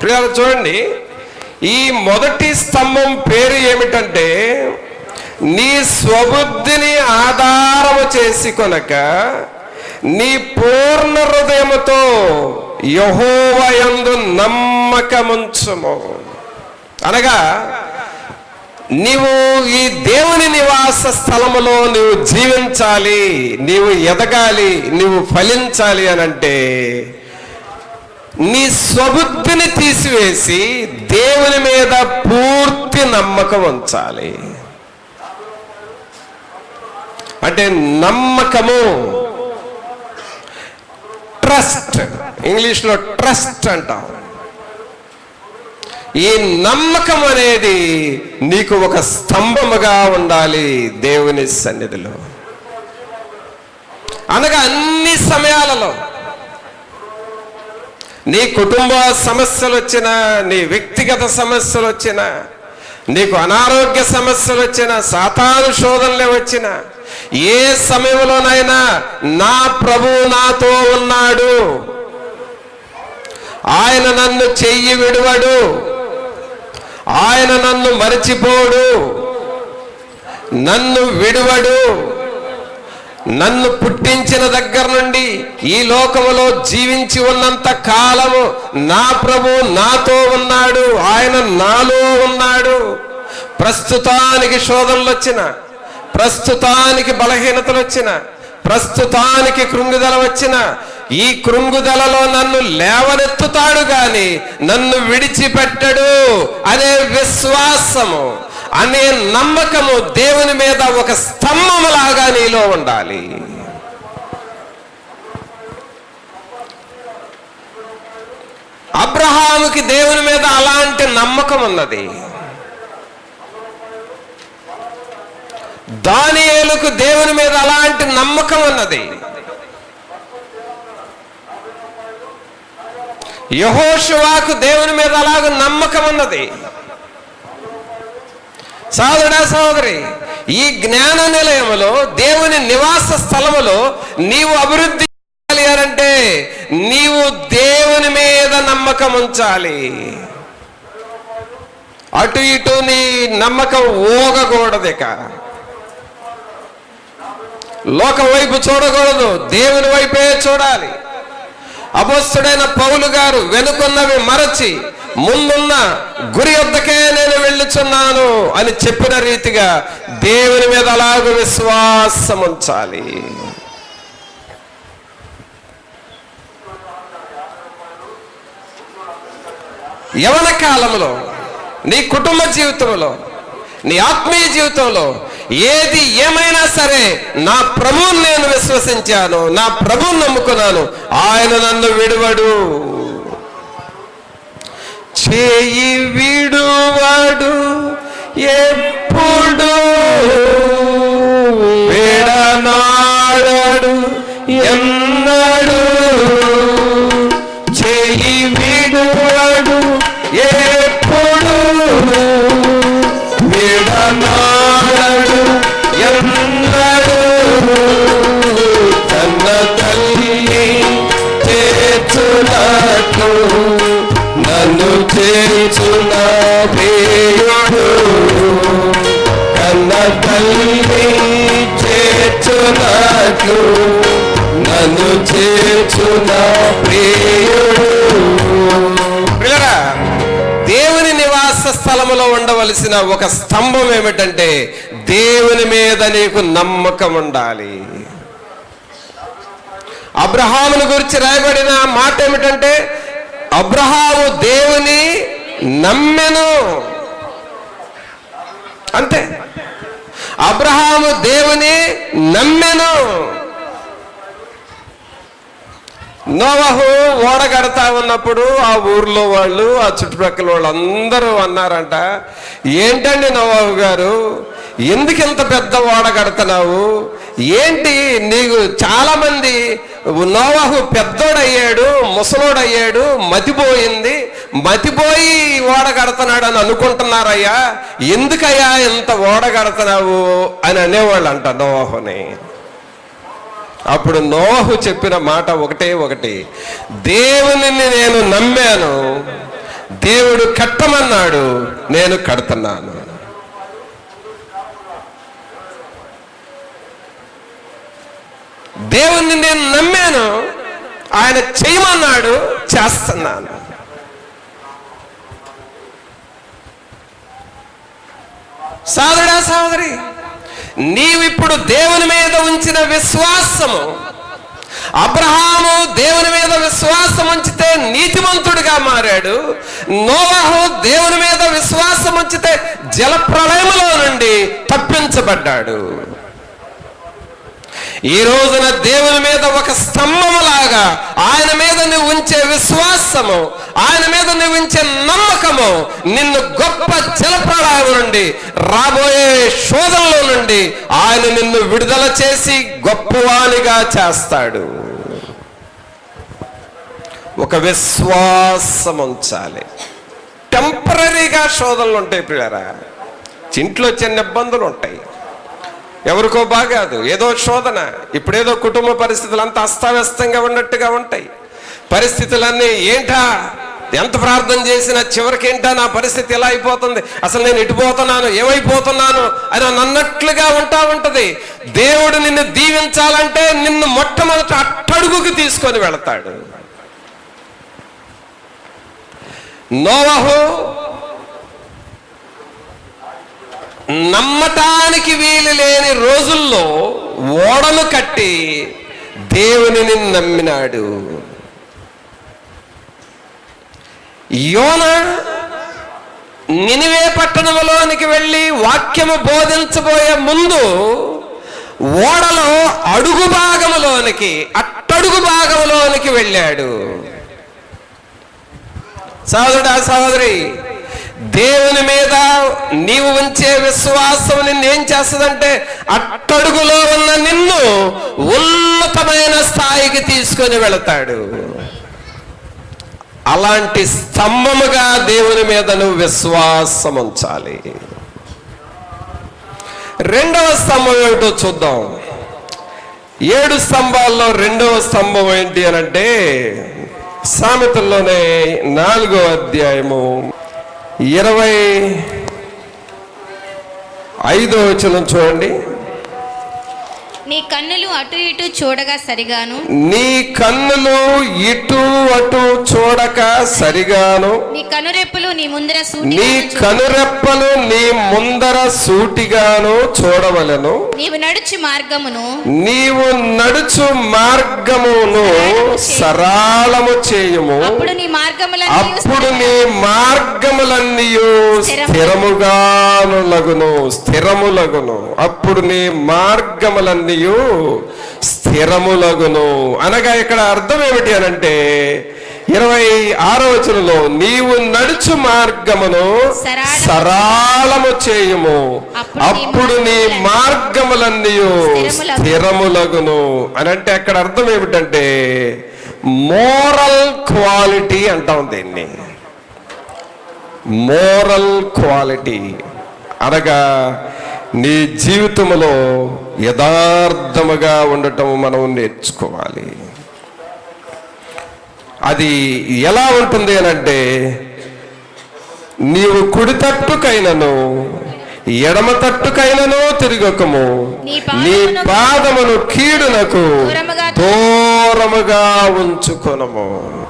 ప్రియులారా చూడండి, ఈ మొదటి స్తంభం పేరు ఏమిటంటే, నీ స్వబుద్ధిని ఆధారము చేసి కొనక నీ పూర్ణ హృదయముతో యెహోవా యందు నమ్మకముంచుము. అనగా నీవు ఈ దేవుని నివాస స్థలములో నీవు జీవించాలి, నీవు ఎదగాలి, నీవు ఫలించాలి అనంటే నీ స్వబుద్ధిని తీసివేసి దేవుని మీద పూర్తి నమ్మకం ఉంచాలి. అంటే నమ్మకము, ట్రస్ట్, ఇంగ్లీష్లో ట్రస్ట్ అంటాం. ఈ నమ్మకం అనేది నీకు ఒక స్తంభముగా ఉండాలి దేవుని సన్నిధిలో. అనగా అన్ని సమయాలలో నీ కుటుంబ సమస్యలు వచ్చినా, నీ వ్యక్తిగత సమస్యలు వచ్చినా, నీకు అనారోగ్య సమస్యలు వచ్చినా, సాతాను శోధనలే వచ్చినా, ఏ సమయంలోనైనా నా ప్రభువు నాతో ఉన్నాడు, ఆయన నన్ను చెయ్యి విడువడు, ఆయన నన్ను మరిచిపోడు, నన్ను విడువడు, నన్ను పుట్టించిన దగ్గర నుండి ఈ లోకములో జీవించి ఉన్నంత కాలము నా ప్రభు నాతో ఉన్నాడు, ఆయన నాలో ఉన్నాడు. ప్రస్తుతానికి శోధనలు వచ్చిన, ప్రస్తుతానికి బలహీనతలు వచ్చిన, ప్రస్తుతానికి కృంగుదల వచ్చిన, ఈ కృంగుదలలో నన్ను లేవనెత్తుతాడు గాని నన్ను విడిచిపెట్టడు అనే విశ్వాసము, అనే నమ్మకము దేవుని మీద ఒక స్తంభములాగా నీలో ఉండాలి. అబ్రహాముకి దేవుని మీద అలాంటి నమ్మకం ఉన్నది. దానియేలుకు దేవుని మీద అలాంటి నమ్మకం ఉన్నది. యెహోషువకు దేవుని మీద అలాగ నమ్మకం ఉన్నది. సోదరుడా సోదరి, ఈ జ్ఞాన నిలయములో, దేవుని నివాస స్థలములో నీవు అభివృద్ధి చేయాలి అంటే నీవు దేవుని మీద నమ్మకం ఉంచాలి. అటు ఇటు నీ నమ్మకం ఊగకూడదిక. లోకం వైపు చూడకూడదు, దేవుని వైపే చూడాలి. అపోస్తలుడైన పౌలు గారు వెనుకున్నవి మరచి ముందున్న గురి వద్దకే నేను వెళ్ళుచున్నాను అని చెప్పిన రీతిగా దేవుని మీద అలాగ విశ్వాసం ఉంచాలి. యవన కాలంలో, నీ కుటుంబ జీవితంలో, నీ ఆత్మీయ జీవితంలో ఏది ఏమైనా సరే నా ప్రభువుని నేను విశ్వసించాను, నా ప్రభువుని నమ్ముకున్నాను, ఆయన నన్ను విడువడు, చేయి విడువడు, ఎప్పుడు విడనాడడు, ఎన్నడు చేయి విడువడు, ఎప్పుడు విడనాడడు, ఎన్నడు తన తల్లి చేర్చునట్లు నన్ను చేర్చున ప్రియుడు, కన్న తల్లి చేర్చునట్లు నన్ను చేర్చున ప్రియుడు. దేవుని నివాస స్థలములో ఉండవలసిన ఒక స్తంభం ఏమిటంటే దేవుని మీద నీకు నమ్మకం ఉండాలి. అబ్రహామును గురించి రాయబడిన మాట ఏమిటంటే అబ్రహాము దేవుని నమ్మెను, అంతే. అబ్రహాము దేవుని నమ్మెను. నోవహు ఓడ కడతా ఉన్నప్పుడు ఆ ఊర్లో వాళ్ళు, ఆ చుట్టుపక్కల వాళ్ళు అందరూ అన్నారంట, ఏంటండి నోవహు గారు, ఎందుకు ఇంత పెద్ద ఓడ కడుతున్నావు, ఏంటి నీకు చాలా మంది, నోవహు పెద్దోడయ్యాడు, ముసలోడయ్యాడు, మతిపోయింది, మతిపోయి ఓడ కడుతున్నాడు అని అనుకుంటున్నారయ్యా, ఎందుకయ్యా ఇంత ఓడ కడుతున్నావు అని అనేవాళ్ళు అంట నోవహుని. అప్పుడు నోవహు చెప్పిన మాట ఒకటే ఒకటి, దేవుని నేను నమ్మాను, దేవుడు కట్టమన్నాడు, నేను కడుతున్నాను. దేవుణ్ణి నేను నమ్మాను, ఆయన చేయమన్నాడు, చేస్తున్నాను. సోదరుడా సోదరి, నీవిప్పుడు దేవుని మీద ఉంచిన విశ్వాసము, అబ్రహాము దేవుని మీద విశ్వాసం ఉంచితే నీతిమంతుడిగా మారాడు, నోవహు దేవుని మీద విశ్వాసం ఉంచితే జలప్రళయములో నుండి తప్పించబడ్డాడు. ఈ రోజున దేవుని మీద ఒక స్తంభములాగా ఆయన మీద నువ్వు ఉంచే విశ్వాసము, ఆయన మీద నువ్వు ఉంచే నమ్మకము నిన్ను గొప్ప జలప్రళయం నుండి, రాబోయే శోధనలో నుండి ఆయన నిన్ను విడుదల చేసి గొప్పవానిగా చేస్తాడు. ఒక విశ్వాసం ఉంచాలి. టెంపరీగా శోధనలు ఉంటాయి ప్రియులారా, ఇంట్లో చిన్న ఇబ్బందులు ఉంటాయి, ఎవరికో బాగాదు, ఏదో శోధన, ఇప్పుడేదో కుటుంబ పరిస్థితులు అంతా అస్తవ్యస్తంగా ఉన్నట్టుగా ఉంటాయి. పరిస్థితులన్నీ ఏంటా ఎంత ప్రార్థన చేసినా చివరికి ఏంటో నా పరిస్థితి ఎలా అయిపోతుంది, అసలు నేను ఎటుపోతున్నాను, ఏమైపోతున్నాను అని అన్నట్లుగా ఉంటది. దేవుడు నిన్ను దీవించాలంటే నిన్ను మొట్టమొదట అట్టడుగుకి తీసుకొని వెళతాడు. నోవహు నమ్మటానికి వీలు లేని రోజుల్లో ఓడను కట్టి దేవునిని నమ్మినాడు. యోనా నినివే పట్టణంలోనికి వెళ్ళి వాక్యము బోధించబోయే ముందు ఓడలో అడుగు భాగములోనికి, అట్టడుగు భాగములోనికి వెళ్ళాడు. సహోదరుడా, సహోదరి, దేవుని మీద నీవు ఉంచే విశ్వాసం నిన్ను ఏం చేస్తుందంటే అట్టడుగులో ఉన్న నిన్ను ఉన్నతమైన స్థాయికి తీసుకొని వెళతాడు. అలాంటి స్తంభముగా దేవుని మీద నువ్వు విశ్వాసం ఉంచాలి. రెండవ స్తంభం ఏమిటో చూద్దాం. 7 స్తంభాల్లో రెండవ స్తంభం ఏంటి అనంటే సామెతల్లోనే 4వ అధ్యాయము 25వ వచనం చూడండి. నీ కన్నులు అటు ఇటు చూడగా సరిగాను, నీ కన్నులు ఇటు అటు చూడక సరిగాను, నీ కనురెప్పలు నీ ముందర నీ కనురెప్పలు నీ ముందర సూటిగాను చూడవలెను. నీవు నడుచు మార్గమును, నీవు నడుచు మార్గమును సరళము చేయుము. అప్పుడు నీ మార్గములన్నీ స్థిరములగును. అప్పుడు నీ మార్గములన్నీ స్థిరములగును. అనగా ఇక్కడ అర్థం ఏమిటి అనంటే 26వ వచనంలో నీవు నడుచు మార్గమును సరళము చేయుము, అప్పుడు నీ మార్గములన్నీ స్థిరములగును అని అంటే అక్కడ అర్థం ఏమిటంటే మోరల్ క్వాలిటీ అంటాం దీన్ని. మోరల్ క్వాలిటీ అనగా నీ జీవితంలో యథార్థముగా ఉండటం మనం నేర్చుకోవాలి. అది ఎలా ఉంటుంది అనంటే నీవు కుడి తట్టుకైనను ఎడమ తట్టుకైనను తిరగకము, నీ పాదమును కీడునకు దూరముగా ఉంచుకొనము.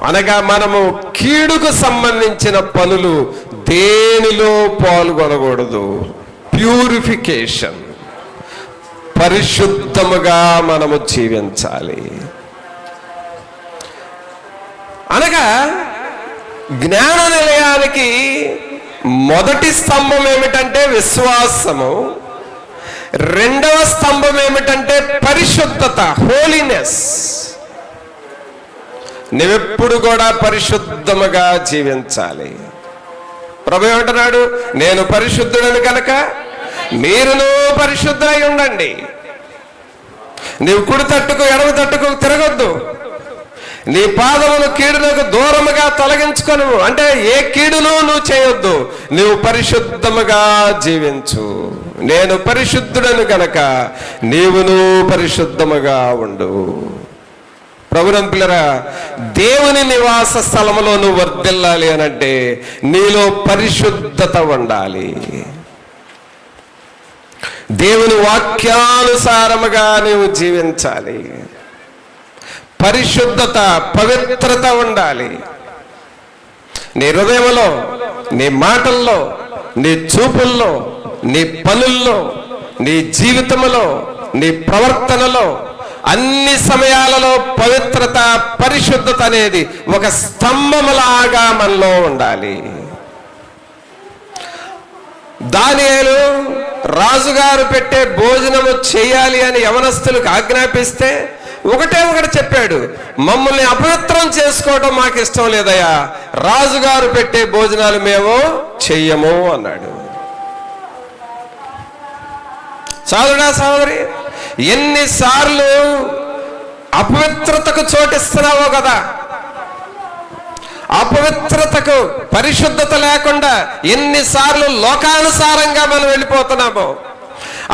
అనగా మనము కీడుకు సంబంధించిన పనులు దేనిలో పాల్గొనకూడదు. ప్యూరిఫికేషన్, పరిశుద్ధముగా మనము జీవించాలి. అనగా జ్ఞాన నిలయానికి మొదటి స్తంభం ఏమిటంటే విశ్వాసము, రెండవ స్తంభం ఏమిటంటే పరిశుద్ధత, హోలీనెస్. నువ్వెప్పుడు కూడా పరిశుద్ధముగా జీవించాలి. ప్రభు ఏమంటున్నాడు, నేను పరిశుద్ధుడని కనుక మీరును పరిశుద్ధులై ఉండండి. నీవు కుడి తట్టుకు ఎడమ తట్టుకు తిరగొద్దు, నీ పాదమును కీడునకు దూరముగా తొలగించుకొను. అంటే ఏ కీడును నువ్వు చేయొద్దు, నువ్వు పరిశుద్ధముగా జీవించు. నేను పరిశుద్ధుడను గనక నీవును పరిశుద్ధముగా ఉండు. ప్రభునంతులరా, దేవుని నివాస స్థలములో నువ్వు వర్ధిల్లాలి అనంటే నీలో పరిశుద్ధత ఉండాలి. దేవుని వాక్యానుసారముగా నీవు జీవించాలి. పరిశుద్ధత, పవిత్రత ఉండాలి. నీ హృదయంలో, నీ మాటల్లో, నీ చూపుల్లో, నీ పనుల్లో, నీ జీవితంలో, నీ ప్రవర్తనలో అన్ని సమయాలలో పవిత్రత, పరిశుద్ధత అనేది ఒక స్తంభములాగా మనలో ఉండాలి. దానియేలు రాజుగారు పెట్టే భోజనము చేయాలి అని యవనస్తులకు ఆజ్ఞాపిస్తే ఒకటి చెప్పాడు, మమ్మల్ని అపవిత్రం చేసుకోవడం మాకు ఇష్టం లేదయ్యా, రాజుగారు పెట్టే భోజనాలు మేము చెయ్యము అన్నాడు. సోదరుడా, సోదరి, ఎన్నిసార్లు అపవిత్రతకు చోటిస్తున్నావో కదా. అపవిత్రతకు, పరిశుద్ధత లేకుండా ఎన్నిసార్లు లోకానుసారంగా మనం వెళ్ళిపోతున్నామో.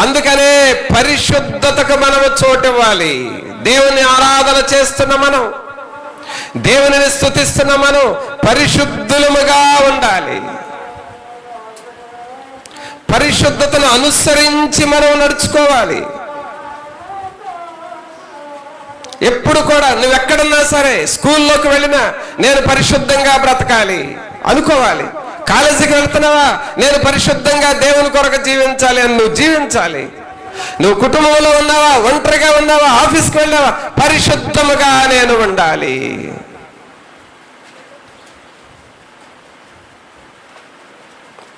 అందుకనే పరిశుద్ధతకు మనము చోటివ్వాలి. దేవుని ఆరాధన చేస్తున్న మనం దేవునిని స్తుతిస్తున్న మనం పరిశుద్ధులముగా ఉండాలి. పరిశుద్ధతను అనుసరించి మనం నడుచుకోవాలి. ఎప్పుడు కూడా నువ్వెక్కడున్నా సరే, స్కూల్లోకి వెళ్ళినా నేను పరిశుద్ధంగా బ్రతకాలి అనుకోవాలి. కాలేజీకి వెళ్తున్నావా, నేను పరిశుద్ధంగా దేవుని కొరకు జీవించాలి అని నువ్వు జీవించాలి. నువ్వు కుటుంబంలో ఉన్నావా, ఒంటరిగా ఉన్నావా, ఆఫీస్కి వెళ్ళావా, పరిశుద్ధముగా నేను ఉండాలి.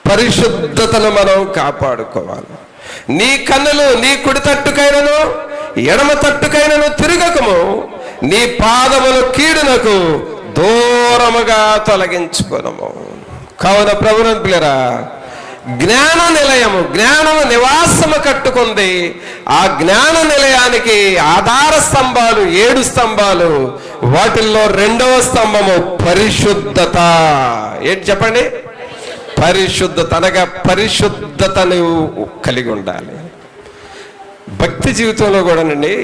పరిశుద్ధతను మనం కాపాడుకోవాలి. నీ కన్నులు నీ కుడి తట్టుకైనను ఎడమ తట్టుకైనను తిరగకము, నీ పాదములు కీడునకు దూరముగా తొలగించుకోనము. కావున ప్రభువునందు పిల్లరా, జ్ఞాన నిలయము, జ్ఞానము నివాసము కట్టుకుంది. ఆ జ్ఞాన నిలయానికి ఆధార స్తంభాలు 7 స్తంభాలు. వాటిల్లో 2వ స్తంభము పరిశుద్ధత. ఏంటి చెప్పండి? పరిశుద్ధత. అనగా పరిశుద్ధతను కలిగి ఉండాలి. భక్తి జీవితంలో కూడానండి,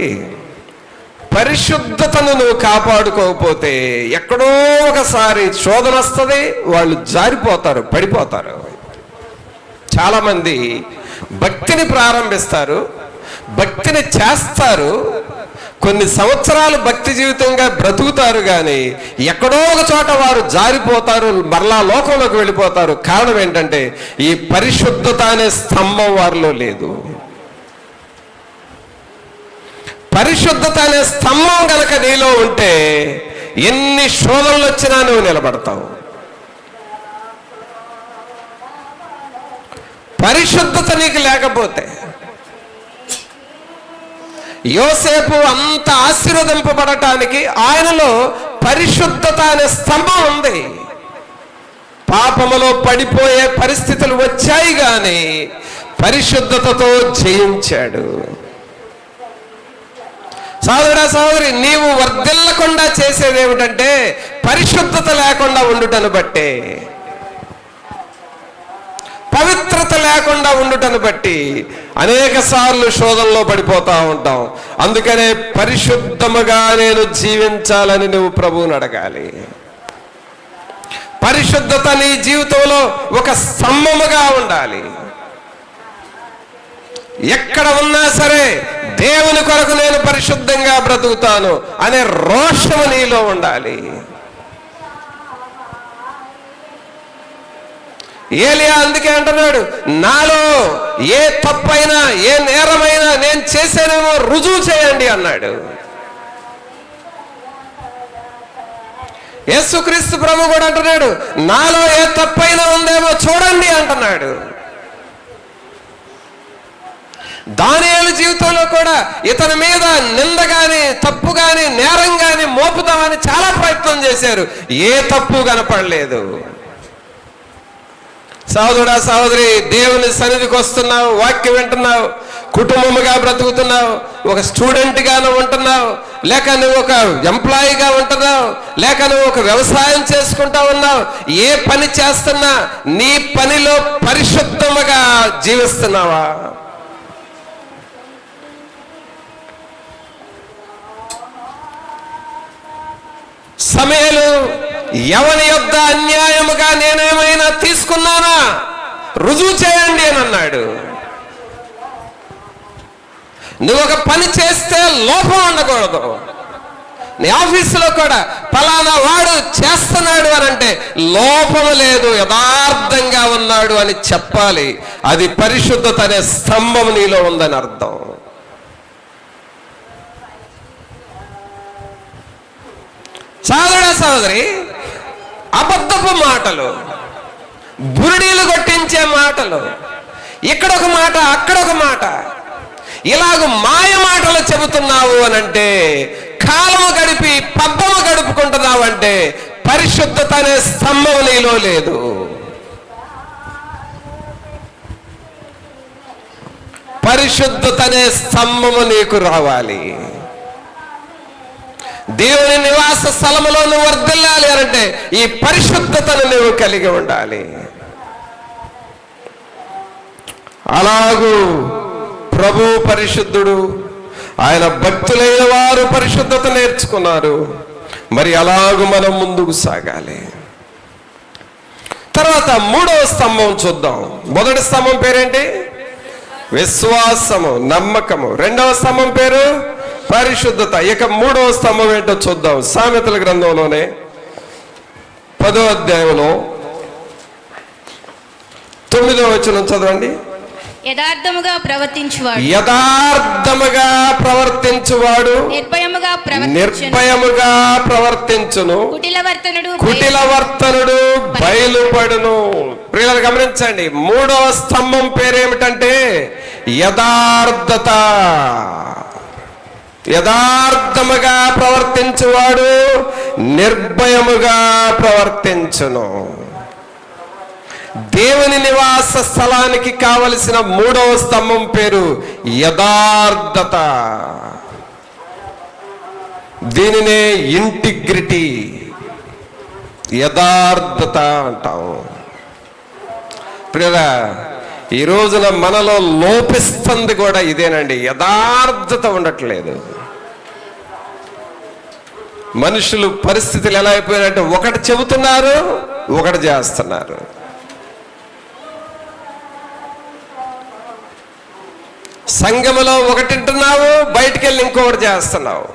పరిశుద్ధతను నువ్వు కాపాడుకోకపోతే ఎక్కడో ఒకసారి శోధన వస్తుంది, వాళ్ళు జారిపోతారు, పడిపోతారు. చాలామంది భక్తిని ప్రారంభిస్తారు, భక్తిని చేస్తారు, కొన్ని సంవత్సరాలు భక్తి జీవితంగా బ్రతుకుతారు, కానీ ఎక్కడో ఒక చోట వారు జారిపోతారు, మరలా లోకంలోకి వెళ్ళిపోతారు. కారణం ఏంటంటే ఈ పరిశుద్ధత అనే స్తంభం వారిలో లేదు. పరిశుద్ధత అనే స్తంభం గనక నీలో ఉంటే ఎన్ని శోధనలు వచ్చినా నువ్వు నిలబడతావు. పరిశుద్ధత నీకు లేకపోతే, యోసేపు అంత ఆశీర్వదింపబడటానికి ఆయనలో పరిశుద్ధత అనే స్తంభం ఉంది. పాపములో పడిపోయే పరిస్థితులు వచ్చాయి, కానీ పరిశుద్ధతతో జయించాడు. సోదరా సోదరి, నీవు వర్ధిల్లకుండా చేసేది ఏమిటంటే పరిశుద్ధత లేకుండా ఉండుటను బట్టే, పవిత్రత లేకుండా ఉండుటను బట్టి అనేక సార్లు శోధనలో పడిపోతా ఉంటాం. అందుకనే పరిశుద్ధముగా నేను జీవించాలని నువ్వు ప్రభువుని అడగాలి. పరిశుద్ధత నీ జీవితంలో ఒక స్తంభముగా ఉండాలి. ఎక్కడ ఉన్నా సరే దేవుని కొరకు నేను పరిశుద్ధంగా బ్రతుకుతాను అనే రోషము నీలో ఉండాలి. ఏలియా అందుకే అంటున్నాడు, నాలో ఏ తప్పైనా ఏ నేరమైనా నేను చేశానేమో రుజువు చేయండి అన్నాడు. యేసుక్రీస్తు ప్రభు కూడా అంటున్నాడు, నాలో ఏ తప్పైనా ఉందేమో చూడండి అంటున్నాడు. దానియేలు జీవితంలో కూడా ఇతని మీద నింద గాని తప్పు గాని నేరం గాని మోపుదామని చాలా ప్రయత్నం చేశారు, ఏ తప్పు కనపడలేదు. సహోదరుడా సహోదరి, దేవుని సన్నిధికి వస్తున్నావు, వాక్యం వింటున్నావు, కుటుంబముగా బ్రతుకుతున్నావు, ఒక స్టూడెంట్గాను ఉంటున్నావు, లేక నువ్వు ఒక ఎంప్లాయీగా ఉంటున్నావు, లేక నువ్వు ఒక వ్యవసాయం చేసుకుంటా ఉన్నావు, ఏ పని చేస్తున్నా నీ పనిలో పరిశుద్ధముగా జీవిస్తున్నావా? సమయలు ఎవని యొద్ద అన్యాయముగా నేనేమైనా తీసుకున్నానా రుజువు చేయండి అని అన్నాడు. నువ్వు ఒక పని చేస్తే లోపం ఉండకూడదు. నీ ఆఫీసులో కూడా ఫలానా వాడు చేస్తున్నాడు అని అంటే లోపము లేదు, యథార్థంగా ఉన్నాడు అని చెప్పాలి. అది పరిశుద్ధత అనే స్తంభం నీలో ఉందని అర్థం. సోదరుడా సోదరి, అబద్ధపు మాటలు, బురిడీలు కొట్టించే మాటలు, ఇక్కడొక మాట అక్కడొక మాట, ఇలాగ మాయ మాటలు చెబుతున్నావు అనంటే, కాలము గడిపి పబ్బము గడుపుకుంటున్నావు అంటే పరిశుద్ధత అనే స్తంభం నీలో లేదు. పరిశుద్ధత అనే స్తంభము నీకు రావాలి. దేవుని నివాస స్థలములో నువ్వు వర్ధిల్లాలి అనంటే ఈ పరిశుద్ధతను నువ్వు కలిగి ఉండాలి. అలాగూ ప్రభు పరిశుద్ధుడు, ఆయన భక్తులైన వారు పరిశుద్ధత నేర్చుకున్నారు. మరి అలాగూ మనం ముందుకు సాగాలి. తర్వాత మూడవ స్తంభం చూద్దాం. మొదటి స్తంభం పేరేంటి? విశ్వాసము, నమ్మకము. రెండవ స్తంభం పేరు పరిశుద్ధత. ఇక మూడవ స్తంభం ఏంటో చూద్దాం. సామెతల గ్రంథంలోనే 10వ అధ్యాయంలో 9వ వచనం చదవండి. యథార్థముగా ప్రవర్తించువాడు నిర్భయముగా ప్రవర్తించును, కుటిలవర్తనుడు బయలుపడును. ప్రియులను గమనించండి, మూడవ స్తంభం పేరేమిటంటే యథార్థత. యథార్థముగా ప్రవర్తించువాడు నిర్భయముగా ప్రవర్తించును. దేవుని నివాస స్థలానికి కావలసిన మూడవ స్తంభం పేరు యథార్థత. దీనినే ఇంటిగ్రిటీ, యథార్థత అంటాం. ప్రియరా, ఈ రోజున మనలో లోపిస్తుంది కూడా ఇదేనండి, యథార్థత ఉండట్లేదు. మనుషులు పరిస్థితులు ఎలా అయిపోయినట్టు ఒకటి చెబుతున్నారు, ఒకటి చేస్తున్నారు. సంఘములో ఒకటి వింటున్నావు, బయటికి వెళ్ళి ఇంకొకటి చేస్తున్నావు.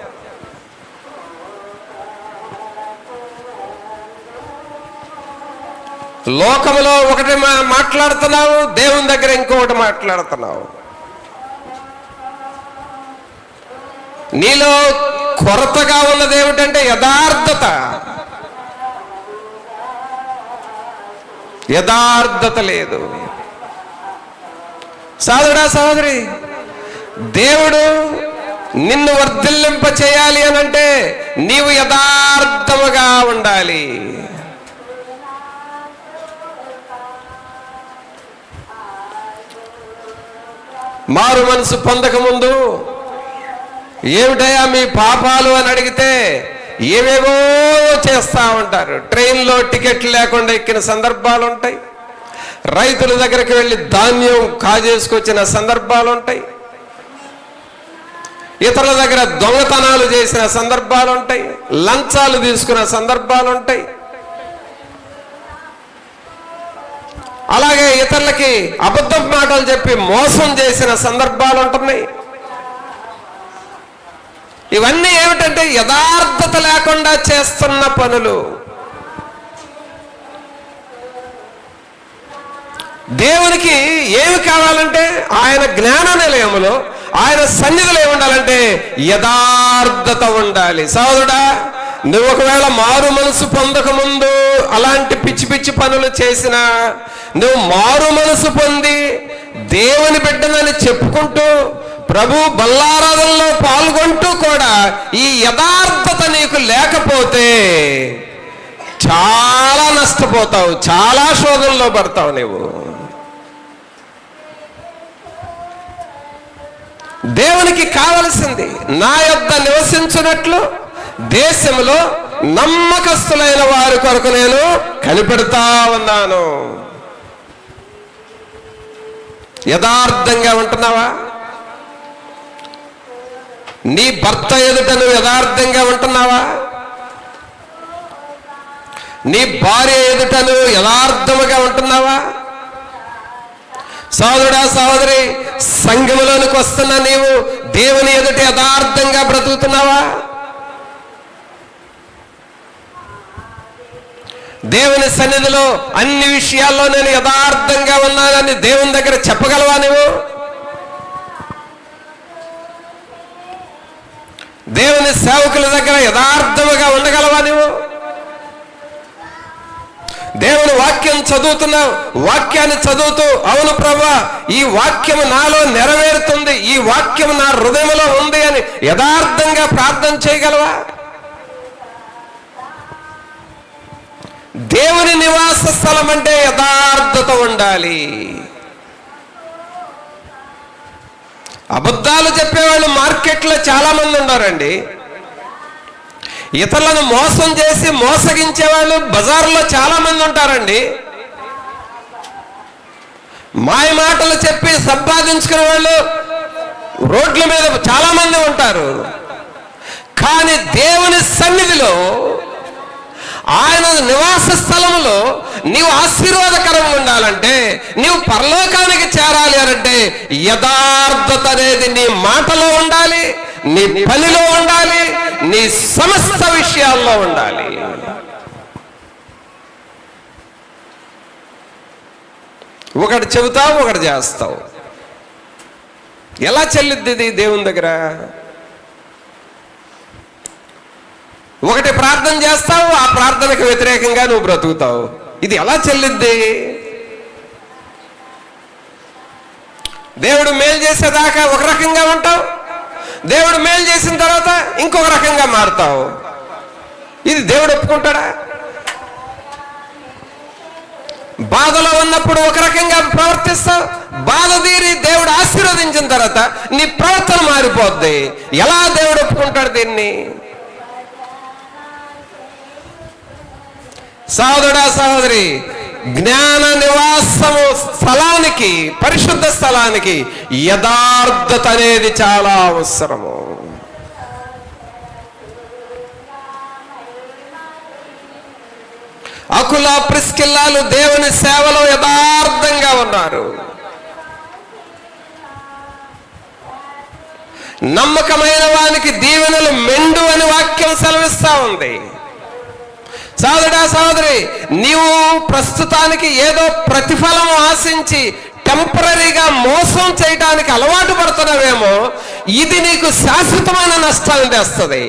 లోకములో ఒకటి మాట్లాడుతున్నావు, దేవుని దగ్గర ఇంకొకటి మాట్లాడుతున్నావు. నీలో కొరతగా ఉన్నది ఏమిటంటే యథార్థత. యథార్థత లేదు. సోదరుడా, సహోదరి, దేవుడు నిన్ను వర్ధిల్లింప చేయాలి అనంటే నీవు యథార్థముగా ఉండాలి. మారు మనసు పొందకముందు ఏమిటయా మీ పాపాలు అని అడిగితే ఏవేవో చేస్తా ఉంటారు. ట్రైన్లో టికెట్లు లేకుండా ఎక్కిన సందర్భాలు ఉంటాయి. రైతుల దగ్గరికి వెళ్ళి ధాన్యం కాజేసుకొచ్చిన సందర్భాలు ఉంటాయి. ఇతరుల దగ్గర దొంగతనాలు చేసిన సందర్భాలు ఉంటాయి. లంచాలు తీసుకున్న సందర్భాలు ఉంటాయి. అలాగే ఇతరులకి అబద్ధం మాటలు చెప్పి మోసం చేసిన సందర్భాలు ఉంటున్నాయి. ఇవన్నీ ఏమిటంటే యథార్థత లేకుండా చేస్తున్న పనులు. దేవునికి ఏమి కావాలంటే ఆయన జ్ఞాన నిలయములో, ఆయన సన్నిధిలో ఏముండాలంటే యథార్థత ఉండాలి. సోదరుడా, నువ్వు ఒకవేళ మారు మనసు పొందక ముందు అలాంటి పిచ్చి పిచ్చి పనులు చేసినా, నువ్వు మారు మనసు పొంది దేవుని బిడ్డనని చెప్పుకుంటూ ప్రభు బల్లారాధనలో పాల్గొంటూ కూడా ఈ యథార్థత నీకు లేకపోతే చాలా నష్టపోతావు, చాలా శోధనలో పడతావు. నువ్వు దేవునికి కావలసింది నా యొద్ద నివసించున్నట్లు దేశంలో నమ్మకస్తులైన వారి కొరకు నేను కనిపెడతా ఉన్నాను. యథార్థంగా ఉంటున్నావా? నీ భర్త ఎదుట నువ్వు యథార్థంగా ఉంటున్నావా? నీ భార్య ఎదుట నువ్వు యథార్థముగా ఉంటున్నావా? సోదరుడా, సహోదరి, సంఘములోనికి వస్తున్న నీవు దేవుని ఎదుట యథార్థంగా బ్రతుకుతున్నావా? దేవుని సన్నిధిలో అన్ని విషయాల్లో నేను యథార్థంగా ఉన్నానని దేవుని దగ్గర చెప్పగలవా? నువ్వు దేవుని సేవకుల దగ్గర యథార్థముగా ఉండగలవా? నువ్వు దేవుని వాక్యం చదువుతున్నావు, వాక్యాన్ని చదువుతూ అవును ప్రభువా ఈ వాక్యం నాలో నెరవేరుతుంది, ఈ వాక్యం నా హృదయంలో ఉంది అని యథార్థంగా ప్రార్థన చేయగలవా? దేవుని నివాస స్థలం అంటే యథార్థత ఉండాలి. అబద్ధాలు చెప్పేవాళ్ళు మార్కెట్లో చాలా మంది ఉన్నారండి. ఇతరులను మోసం చేసి మోసగించే వాళ్ళు బజార్లో చాలా మంది ఉంటారండి. మాయ మాటలు చెప్పి సంపాదించుకునే వాళ్ళు రోడ్ల మీద చాలా మంది ఉంటారు. కానీ దేవుని సన్నిధిలో, ఆయన నివాస స్థలములో నీవు ఆశీర్వాదకరంగా ఉండాలంటే, నీవు పరలోకానికి చేరాలి అనంటే యథార్థత అనేది నీ మాటలో ఉండాలి, నీ పనిలో ఉండాలి, నీ సమస్త విషయాల్లో ఉండాలి. ఒకటి చెబుతావు, ఒకటి చేస్తావు. ఎలా చెల్లిద్ది ఇది దేవుని దగ్గర? ఒకటి ప్రార్థన చేస్తావు, ఆ ప్రార్థనకు వ్యతిరేకంగా నువ్వు బ్రతుకుతావు. ఇది ఎలా చెల్లిద్ది? దేవుడు మేలు చేసేదాకా ఒక రకంగా ఉంటావు, దేవుడు మేలు చేసిన తర్వాత ఇంకొక రకంగా మారుతావు. ఇది దేవుడు ఒప్పుకుంటాడా? బాధలో ఉన్నప్పుడు ఒక రకంగా ప్రవర్తిస్తావు, బాధ తీరి దేవుడు ఆశీర్వదించిన తర్వాత నీ ప్రవర్తన మారిపోద్ది. ఎలా దేవుడు ఒప్పుకుంటాడు దీన్ని? సహోదరుడా, సహోదరి, జ్ఞాన నివాసము స్థలానికి, పరిశుద్ధ స్థలానికి యథార్థత అనేది చాలా అవసరము. అకుల ప్రిస్కిల్లాలు దేవుని సేవలో యథార్థంగా ఉన్నారు. నమ్మకమైన వానికి దీవెనలు మెండు అని వాక్యం సెలవిస్తా ఉంది. సోదరుడా, సోదరి, నీవు ప్రస్తుతానికి ఏదో ప్రతిఫలం ఆశించి టెంపరీగా మోసం చేయడానికి అలవాటు పడుతున్నావేమో, ఇది నీకు శాశ్వతమైన నష్టాన్ని తెస్తుంది.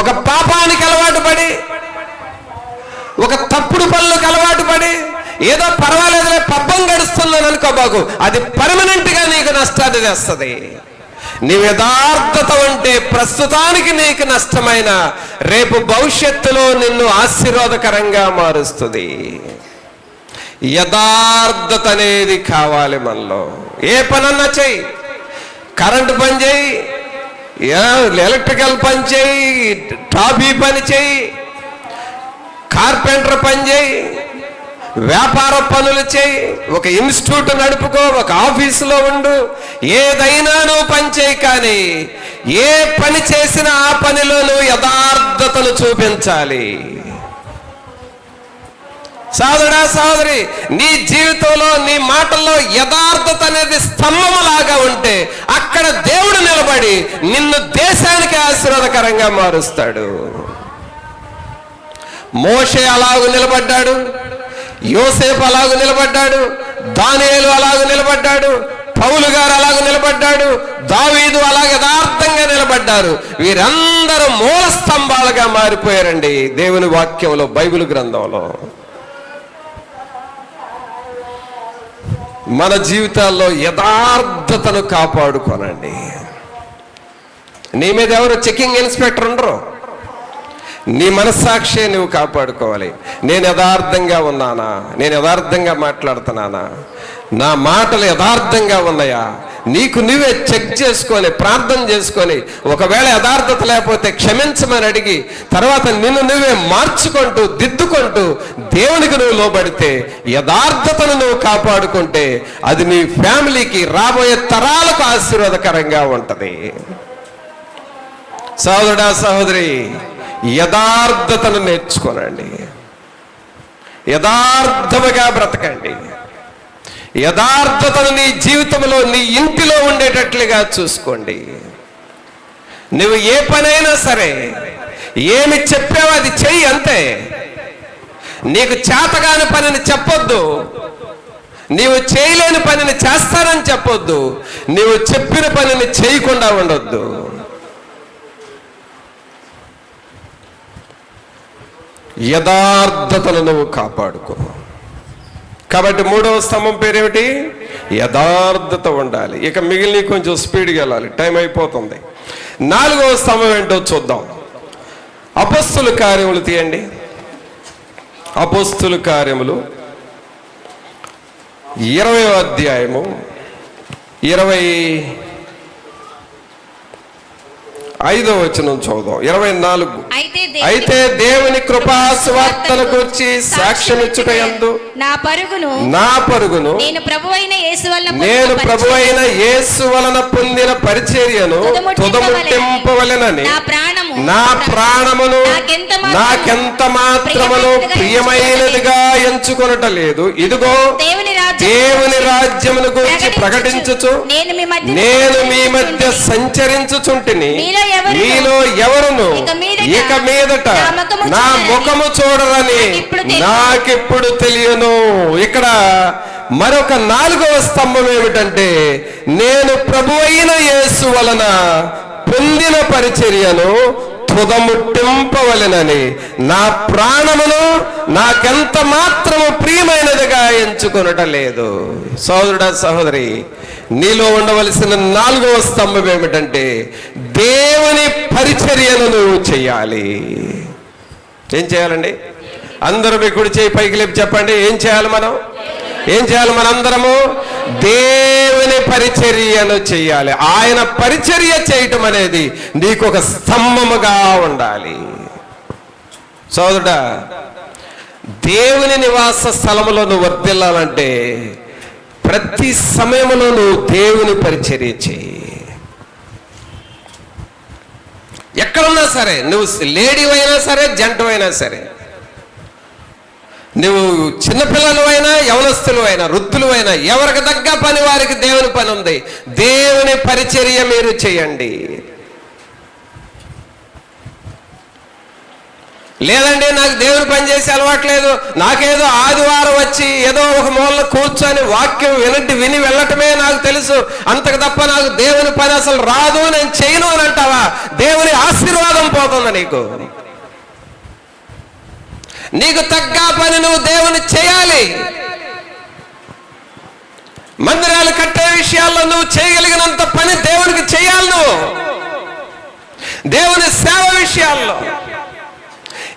ఒక పాపానికి అలవాటు పడి, ఒక తప్పుడు పనులకు అలవాటు పడి, ఏదో పర్వాలేదులే పబ్బం గడుస్తుందని అనుకోబాకు, అది పర్మనెంట్గా నీకు నష్టాన్ని తెస్తుంది. నీవు యథార్థత ఉంటే ప్రస్తుతానికి నీకు నష్టమైన రేపు భవిష్యత్తులో నిన్ను ఆశీర్వాదకరంగా మారుస్తుంది. యథార్థత అనేది కావాలి మనలో. ఏ పనన్నా చెయ్యి, కరెంటు పని చేయి, ఎలక్ట్రికల్ పని చేయి, టాపీ పని చేయి, కార్పెంటర్ పని చేయి, వ్యాపార పనులు చేయి, ఒక ఇన్స్టిట్యూట్ నడుపుకో, ఒక ఆఫీసులో ఉండు, ఏదైనా నువ్వు పని చేయి. కానీ ఏ పని చేసినా ఆ పనిలో నువ్వు యథార్థతను చూపించాలి. సోదరుడా, సోదరి, నీ జీవితంలో, నీ మాటల్లో యథార్థత అనేది స్తంభములాగా ఉంటే అక్కడ దేవుడు నిలబడి నిన్ను దేశానికి ఆశీర్వాదకరంగా మారుస్తాడు. మోషే అలాగు నిలబడ్డాడు, యోసేపు అలాగు నిలబడ్డాడు, దానియేలు అలాగు నిలబడ్డాడు, పౌలు గారు అలాగ నిలబడ్డాడు, దావీదు అలాగ యథార్థంగా నిలబడ్డారు. వీరందరూ మూల స్తంభాలుగా మారిపోయారండి దేవుని వాక్యంలో, బైబిల్ గ్రంథంలో. మన జీవితాల్లో యథార్థతను కాపాడుకోనండి. నీ మీద ఎవరు చెకింగ్ ఇన్స్పెక్టర్ ఉండరు. నీ మనస్సాక్షి నువ్వు కాపాడుకోవాలి. నేను యథార్థంగా ఉన్నానా? నేను యథార్థంగా మాట్లాడుతున్నానా? నా మాటలు యథార్థంగా ఉన్నాయా? నీకు నువ్వే చెక్ చేసుకొని, ప్రార్థన చేసుకొని, ఒకవేళ యథార్థత లేకపోతే క్షమించమని అడిగి, తర్వాత నిన్ను నువ్వే మార్చుకుంటూ, దిద్దుకుంటూ దేవునికి నువ్వు లోబడితే, యథార్థతను నువ్వు కాపాడుకుంటే అది నీ ఫ్యామిలీకి, రాబోయే తరాలకు ఆశీర్వాదకరంగా ఉంటుంది. సోదరుడా, సహోదరి, యథార్థతను నేర్చుకోనండి. యథార్థముగా బ్రతకండి. యథార్థతను నీ జీవితంలో, నీ ఇంటిలో ఉండేటట్లుగా చూసుకోండి. నువ్వు ఏ పనైనా సరే, ఏమి చెప్పావో అది చెయ్యి, అంతే. నీకు చేతగాని పనిని చెప్పొద్దు, నీవు చేయలేని పనిని చేస్తానని చెప్పొద్దు, నీవు చెప్పిన పనిని చేయకుండా ఉండొద్దు. యథార్థతను నువ్వు కాపాడుకో. కాబట్టి మూడవ స్తంభం పేరేమిటి? యథార్థత ఉండాలి. ఇక మిగిలిన కొంచెం స్పీడ్గా వెళ్ళాలి, టైం అయిపోతుంది. నాలుగవ స్తంభం ఏంటో చూద్దాం. అపొస్తలుల కార్యములు తీయండి. అపొస్తలుల కార్యములు 20వ అధ్యాయము 5వ వచనం చదువుదాం. 24. అయితే దేవుని కృపా సువార్తను గురించి సాక్ష్యమిచ్చుటయందు నా పరుగును నేను ప్రభువైన యేసు వలన పొందిన పరిచర్యను తుదముట్టింపవలెనని నా ప్రాణమును నాకెంత మాత్రమును ప్రియమైనదిగా ఎంచుకొనట లేదు. ఇదిగో దేవుని రాజ్యమును గురించి ప్రకటించుచు నేను మీ మధ్య సంచరించుచుంటిని. మీలో ఎవరును ఇక మీదట నా ముఖము చూడరని నాకిప్పుడు తెలియను. ఇక్కడ మరొక 4వ స్తంభం ఏమిటంటే, నేను ప్రభువైన యేసు వలన పొందిన పరిచర్యను తుదముట్టింపవలెనని నా ప్రాణమును నాకెంత మాత్రము ప్రియమైనదిగా ఎంచుకొనట లేదు. సోదరుడా, సహోదరి, నీలో ఉండవలసిన 4వ స్తంభం ఏమిటంటే, దేవుని పరిచర్యను నువ్వు చేయాలి. ఏం చేయాలండి? అందరూ మీ కుడి చేయి పైకి లేపి చెప్పండి. ఏం చేయాలి మనందరము? దేవుని పరిచర్యను చేయాలి. ఆయన పరిచర్య చేయటం అనేది నీకు ఒక స్తంభముగా ఉండాలి. సోదరుడా, దేవుని నివాస స్థలములో నువ్వు వర్ధిల్లాలంటే ప్రతి సమయంలో నువ్వు దేవుని పరిచర్య చేయి. ఎక్కడున్నా సరే, నువ్వు లేడీ అయినా సరే, జంట అయినా సరే, నువ్వు చిన్నపిల్లలు అయినా, యవనస్తులు అయినా, వృద్ధులు అయినా, ఎవరికి తగ్గ పని వారికి దేవుని పని ఉంది. దేవుని పరిచర్య మీరు చేయండి. లేదండి, నాకు దేవుని పని చేసే అలవాట్లేదు, నాకేదో ఆదివారం వచ్చి ఏదో ఒక మూలలో కూర్చొని వాక్యం విని వెళ్ళటమే నాకు తెలుసు, అంతకు తప్ప నాకు దేవుని పని అసలు రాదు, నేను చేయను అని అంటావా? దేవుని ఆశీర్వాదం పోతుంది నీకు. నీకు తగ్గ పని నువ్వు దేవుని చేయాలి. మందిరాలు కట్టే విషయాల్లో నువ్వు చేయగలిగినంత పని దేవునికి చేయాలి. నువ్వు దేవుని సేవ విషయాల్లో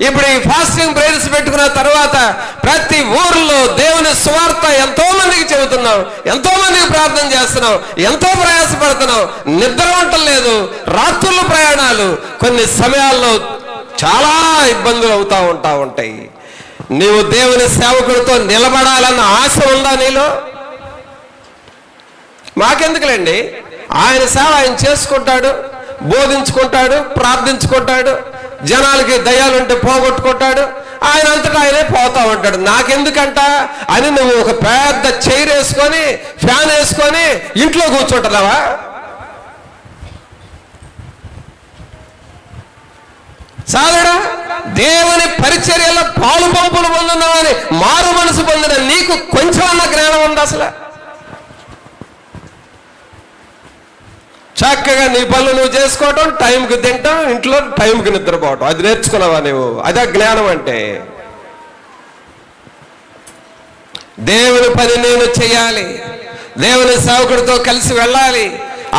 ఇప్పుడు ఈ ఫాస్టింగ్ ప్రేయర్స్ పెట్టుకున్న తర్వాత ప్రతి ఊర్లో దేవుని సువార్త ఎంతో మందికి చెబుతున్నావు, ఎంతో మందికి ప్రార్థన చేస్తున్నావు, ఎంతో ప్రయాసపడుతున్నావు. నిద్ర ఉండలేదు, రాత్రుల ప్రయాణాలు, కొన్ని సమయాల్లో చాలా ఇబ్బందులు ఉంటాయి. నీవు దేవుని సేవకుడితో నిలబడాలన్న ఆశ ఉందా నీలో? మాకెందుకులేండి, ఆయన సేవ ఆయన చేసుకుంటాడు, బోధించుకుంటాడు, ప్రార్థించుకుంటాడు, జనాలకి దయ్యాలుంటే పోగొట్టుకుంటాడు, ఆయన అంతటా ఆయనే పోతా ఉంటాడు. నాకెందుకంట అని నువ్వు ఒక పెద్ద చైర్ వేసుకొని, ఫ్యాన్ వేసుకొని ఇంట్లో కూర్చుంటున్నావా? సాధుడా, దేవుని పరిచర్యలో పాలు పంపులు పొందున్నావని మారు మనసు పొందిన నీకు కొంచెం అన్న జ్ఞానం ఉంది అసలు? చక్కగా నీ పనులు నువ్వు చేసుకోవటం, టైంకి తింటాం, ఇంట్లో టైంకి నిద్రపోవటం, అది నేర్చుకున్నావా నువ్వు? అదే జ్ఞానం అంటే. దేవుని పని నేను చేయాలి, దేవుని సేవకుడితో కలిసి వెళ్ళాలి,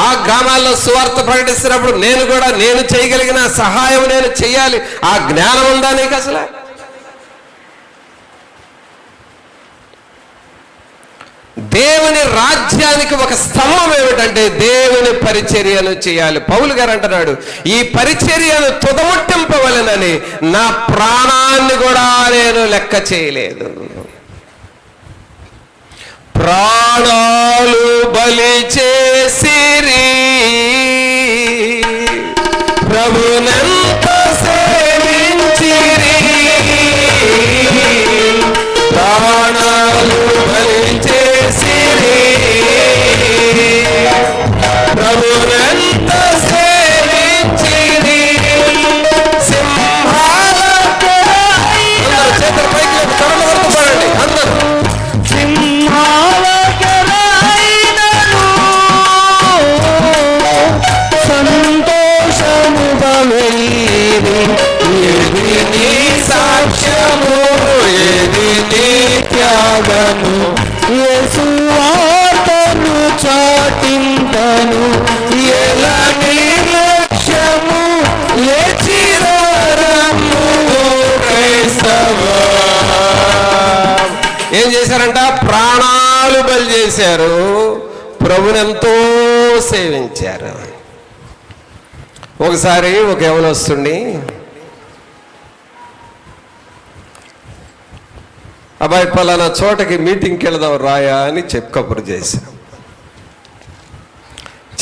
ఆ గ్రామాల్లో సువార్త ప్రకటిస్తున్నప్పుడు నేను చేయగలిగిన సహాయం నేను చేయాలి. ఆ జ్ఞానం ఉందా నీకు అసలు? దేవుని రాజ్యానికి ఒక స్తంభం ఏమిటంటే దేవుని పరిచర్యను చేయాలి. పౌలు గారు అంటున్నాడు, ఈ పరిచర్యను తుదముట్టింపవలెనని నా ప్రాణాన్ని కూడా నేను లెక్క చేయలేదు. ప్రాణాలు బలి చేసిరి, ప్రభునంత సేవించిరి. ప్రాణాలు బలి చేసిరి, ప్రభునంత సేవించిరి. సింహాల చేతుల పైకి కరణ వరకు పడండి అందరూ. సాక్ష్యము ఏది నీ త్యాగము, యేసు వార్తను చాటింపను, ఎలా నీ లక్ష్యము ఏ చిరము క్రైస్తవా. ఏం చేశారంట? ప్రాణాలు బలి చేశారు, ప్రభునెంతో సేవించారు. ఒకసారి ఒక యవనస్తుడిని, అబ్బాయి పలానా చోటకి మీటింగ్కి వెళదాం రాయా అని కబురు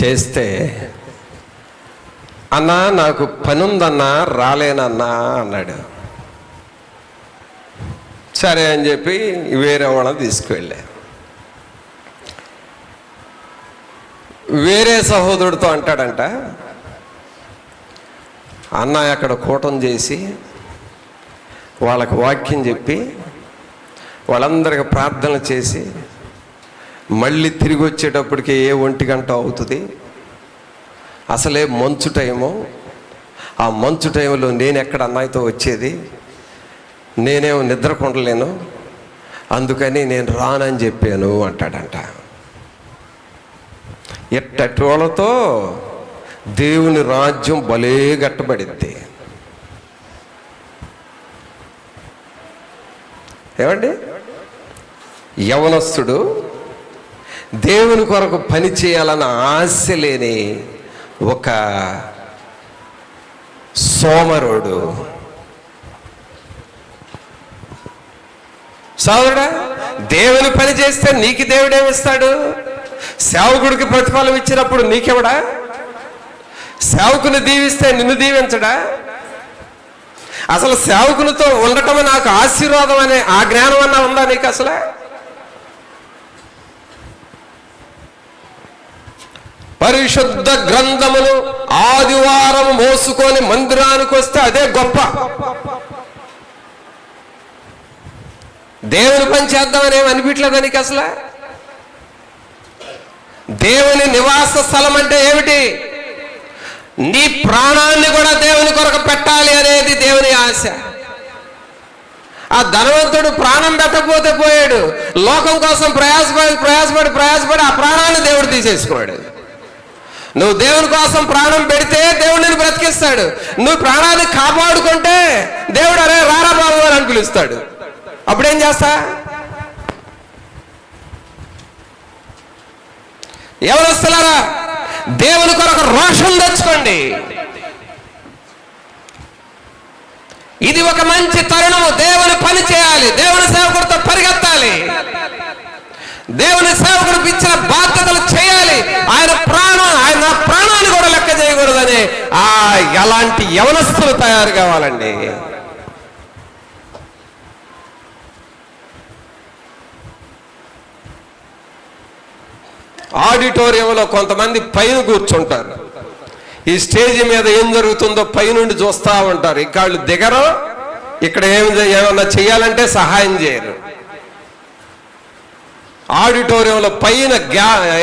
చేస్తే, అన్నా నాకు పని ఉందన్నా రాలేనన్నా అన్నాడు. సరే అని చెప్పి వేరే వాళ్ళని తీసుకువెళ్ళా. వేరే సహోదరుడితో అంటాడంట, అన్న అక్కడ కూటం చేసి వాళ్ళకి వాక్యం చెప్పి వాళ్ళందరికి ప్రార్థనలు చేసి మళ్ళీ తిరిగి వచ్చేటప్పటికి 1 గంట అవుతుంది. అసలే మంచు టైము. ఆ మంచు టైంలో నేను ఎక్కడ అన్నయ్యతో వచ్చేది, నేనేమో నిద్రకుండలేను, అందుకని నేను రానని చెప్పాను అంటాడంట. ఎట్టటి వాళ్ళతో దేవుని రాజ్యం భలే గట్టబడిద్ది. ఏమండి, యవనస్తుడు దేవుని కొరకు పని చేయాలన్న ఆశ లేని ఒక సోమరుడు. సోదరుడా, దేవుని పని చేస్తే నీకు దేవుడు ఏమిస్తాడు? సేవకుడికి ప్రతిఫలం ఇచ్చినప్పుడు నీకెవడా? సేవకుని దీవిస్తే నిన్ను దీవించడా? అసలు సేవకునితో ఉండటం నాకు ఆశీర్వాదం అనే ఆ జ్ఞానం అన్నా ఉందా నీకు? అసలే పరిశుద్ధ గ్రంథములు ఆదివారం మోసుకొని మందిరానికి వస్తే అదే గొప్ప. దేవుని పని చేద్దామని ఏమి అనిపించలేదా నీకు? అసలు దేవుని నివాస స్థలం అంటే ఏమిటి? నీ ప్రాణాన్ని కూడా దేవుని కొరకు పెట్టాలి అనేది దేవుని ఆశ. ఆ ధనవంతుడు ప్రాణం పెట్టకపోతే పోయాడు, లోకం కోసం ప్రయాసపడి ఆ ప్రాణాన్ని దేవుడు తీసేసుకోడు. నువ్వు దేవుని కోసం ప్రాణం పెడితే దేవుడు నిన్ను బ్రతికిస్తాడు. నువ్వు ప్రాణాన్ని కాపాడుకుంటే దేవుడు అరే రారా బాబు అని పిలుస్తాడు. అప్పుడేం చేస్తా? ఎవరొస్తున్నారా? దేవుని కొరకు రోషం తెచ్చుకోండి. ఇది ఒక మంచి తరుణము. దేవుని పని చేయాలి, దేవుని సేవకుడితో పరిగెత్తాలి, దేవుని సేవకుడికి ఇచ్చిన బాధ్యతలు చేయాలి. ఆయన ప్రాణాన్ని కూడా లెక్క చేయకూడదని ఎలాంటి యవనస్తులు తయారు కావాలండి. ఆడిటోరియంలో కొంతమంది పైన కూర్చుంటారు. ఈ స్టేజ్ మీద ఏం జరుగుతుందో పైనుండి చూస్తూ ఉంటారు. ఇక వాళ్ళు దిగరు, ఇక్కడ ఏమన్నా చేయాలంటే సహాయం చేయరు. ఆడిటోరియంలో పైన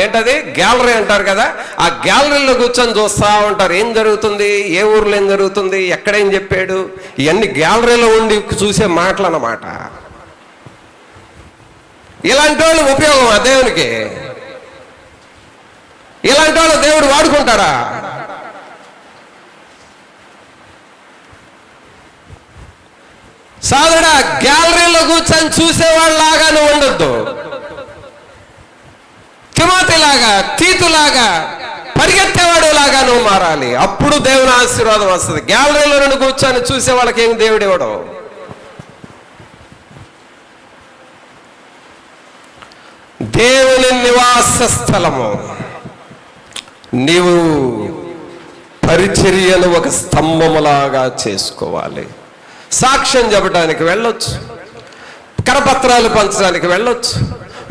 ఏంటది గ్యాలరీ అంటారు కదా, ఆ గ్యాలరీలో కూర్చొని చూస్తూ ఉంటారు. ఏం జరుగుతుంది, ఏ ఊర్లో ఏం జరుగుతుంది, ఎక్కడేం చెప్పాడు, ఇవన్నీ గ్యాలరీలో ఉండి చూసే మాటలు అన్నమాట. ఇలాంటి వాళ్ళు ఉపయోగమా దేవునికి? ఇలాంటి వాళ్ళు దేవుడు వాడుకుంటాడా? సాధారణ గ్యాలరీలో కూర్చొని చూసేవాళ్ళలాగా నువ్వు ఉండొద్దు. తిమోతిలాగా, తీతులాగా, పరిగెత్తేవాడు లాగా నువ్వు మారాలి. అప్పుడు దేవుని ఆశీర్వాదం వస్తుంది. గ్యాలరీలో నుండి కూర్చొని చూసే వాళ్ళకి ఏం దేవుడు ఇవ్వడం. దేవుని నివాస స్థలము. నీవు పరిచర్యను ఒక స్తంభములాగా చేసుకోవాలి. సాక్ష్యం చెప్పడానికి వెళ్ళొచ్చు, కరపత్రాలు పంచడానికి వెళ్ళొచ్చు,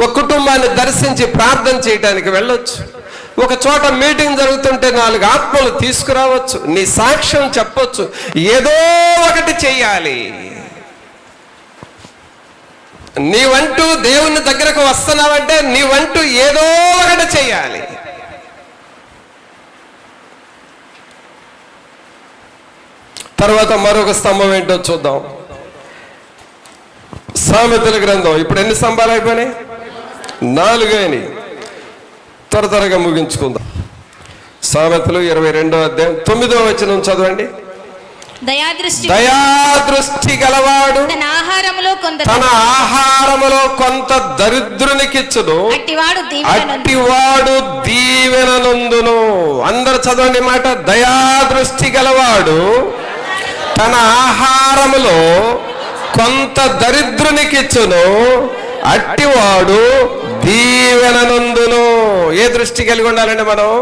ఒక కుటుంబాన్ని దర్శించి ప్రార్థన చేయడానికి వెళ్ళొచ్చు, ఒక చోట మీటింగ్ జరుగుతుంటే 4 ఆత్మలు తీసుకురావచ్చు, నీ సాక్ష్యం చెప్పొచ్చు. ఏదో ఒకటి చెయ్యాలి. నీవంటూ దేవుని దగ్గరకు వస్తున్నావంటే నీవంటూ ఏదో ఒకటి చెయ్యాలి. తర్వాత మరొక స్తంభం ఏంటో చూద్దాం. సామెతల గ్రంథం. ఇప్పుడు ఎన్ని స్తంభాలు అయిపోయినాయి? 4 అయినాయి. త్వరగా ముగించుకుందాం. సామెతలు 22వ అధ్యాయం 9వ వచనం చదవండి. దయాదృష్టి గలవాడు తన ఆహారములో తన ఆహారములో కొంత దరిద్రునికిచ్చును, అట్టివాడు దీవెననందును. అందరు చదవండి మాట. దయాదృష్టి గలవాడు తన ఆహారములో కొంత దరిద్రునికిచ్చును, అట్టివాడు దీవెననందును. ఏ దృష్టి కలిగి ఉండాలండి మనం?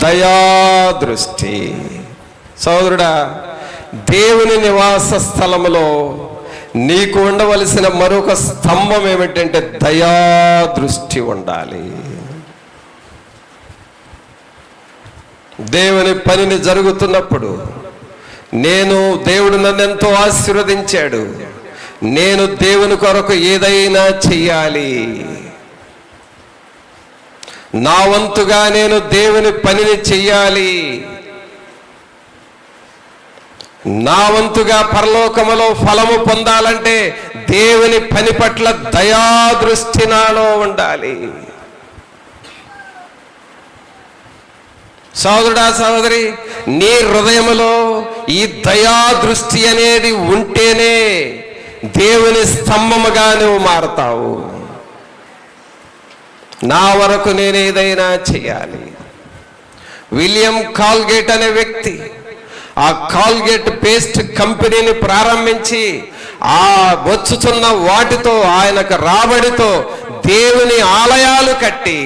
దయాదృష్టి. సోదరుడా, దేవుని నివాస స్థలములో నీకు ఉండవలసిన మరొక స్తంభం ఏమిటంటే దయాదృష్టి ఉండాలి. దేవుని పనిని జరుగుతున్నప్పుడు దేవుడు నన్ను ఎంతో ఆశీర్వదించాడు, నేను దేవుని కొరకు ఏదైనా చెయ్యాలి, నా వంతుగా నేను దేవుని పనిని చెయ్యాలి, నా వంతుగా పరలోకములో ఫలము పొందాలంటే దేవుని పని పట్ల దయాదృష్టి నాలో ఉండాలి. సోదరుడా, సోదరి, నీ హృదయములో ఈ దయాదృష్టి అనేది ఉంటేనే దేవుని స్తంభముగా నువ్వు మారతావు. నా వరకు నేను ఏదైనా చేయాలి. విలియం కాల్గేట్ అనే వ్యక్తి ఆ కాల్గేట్ పేస్ట్ కంపెనీని ప్రారంభించి ఆ వచ్చుతున్న వాటితో, ఆయనకు రాబడితో దేవుని ఆలయాలు కట్టి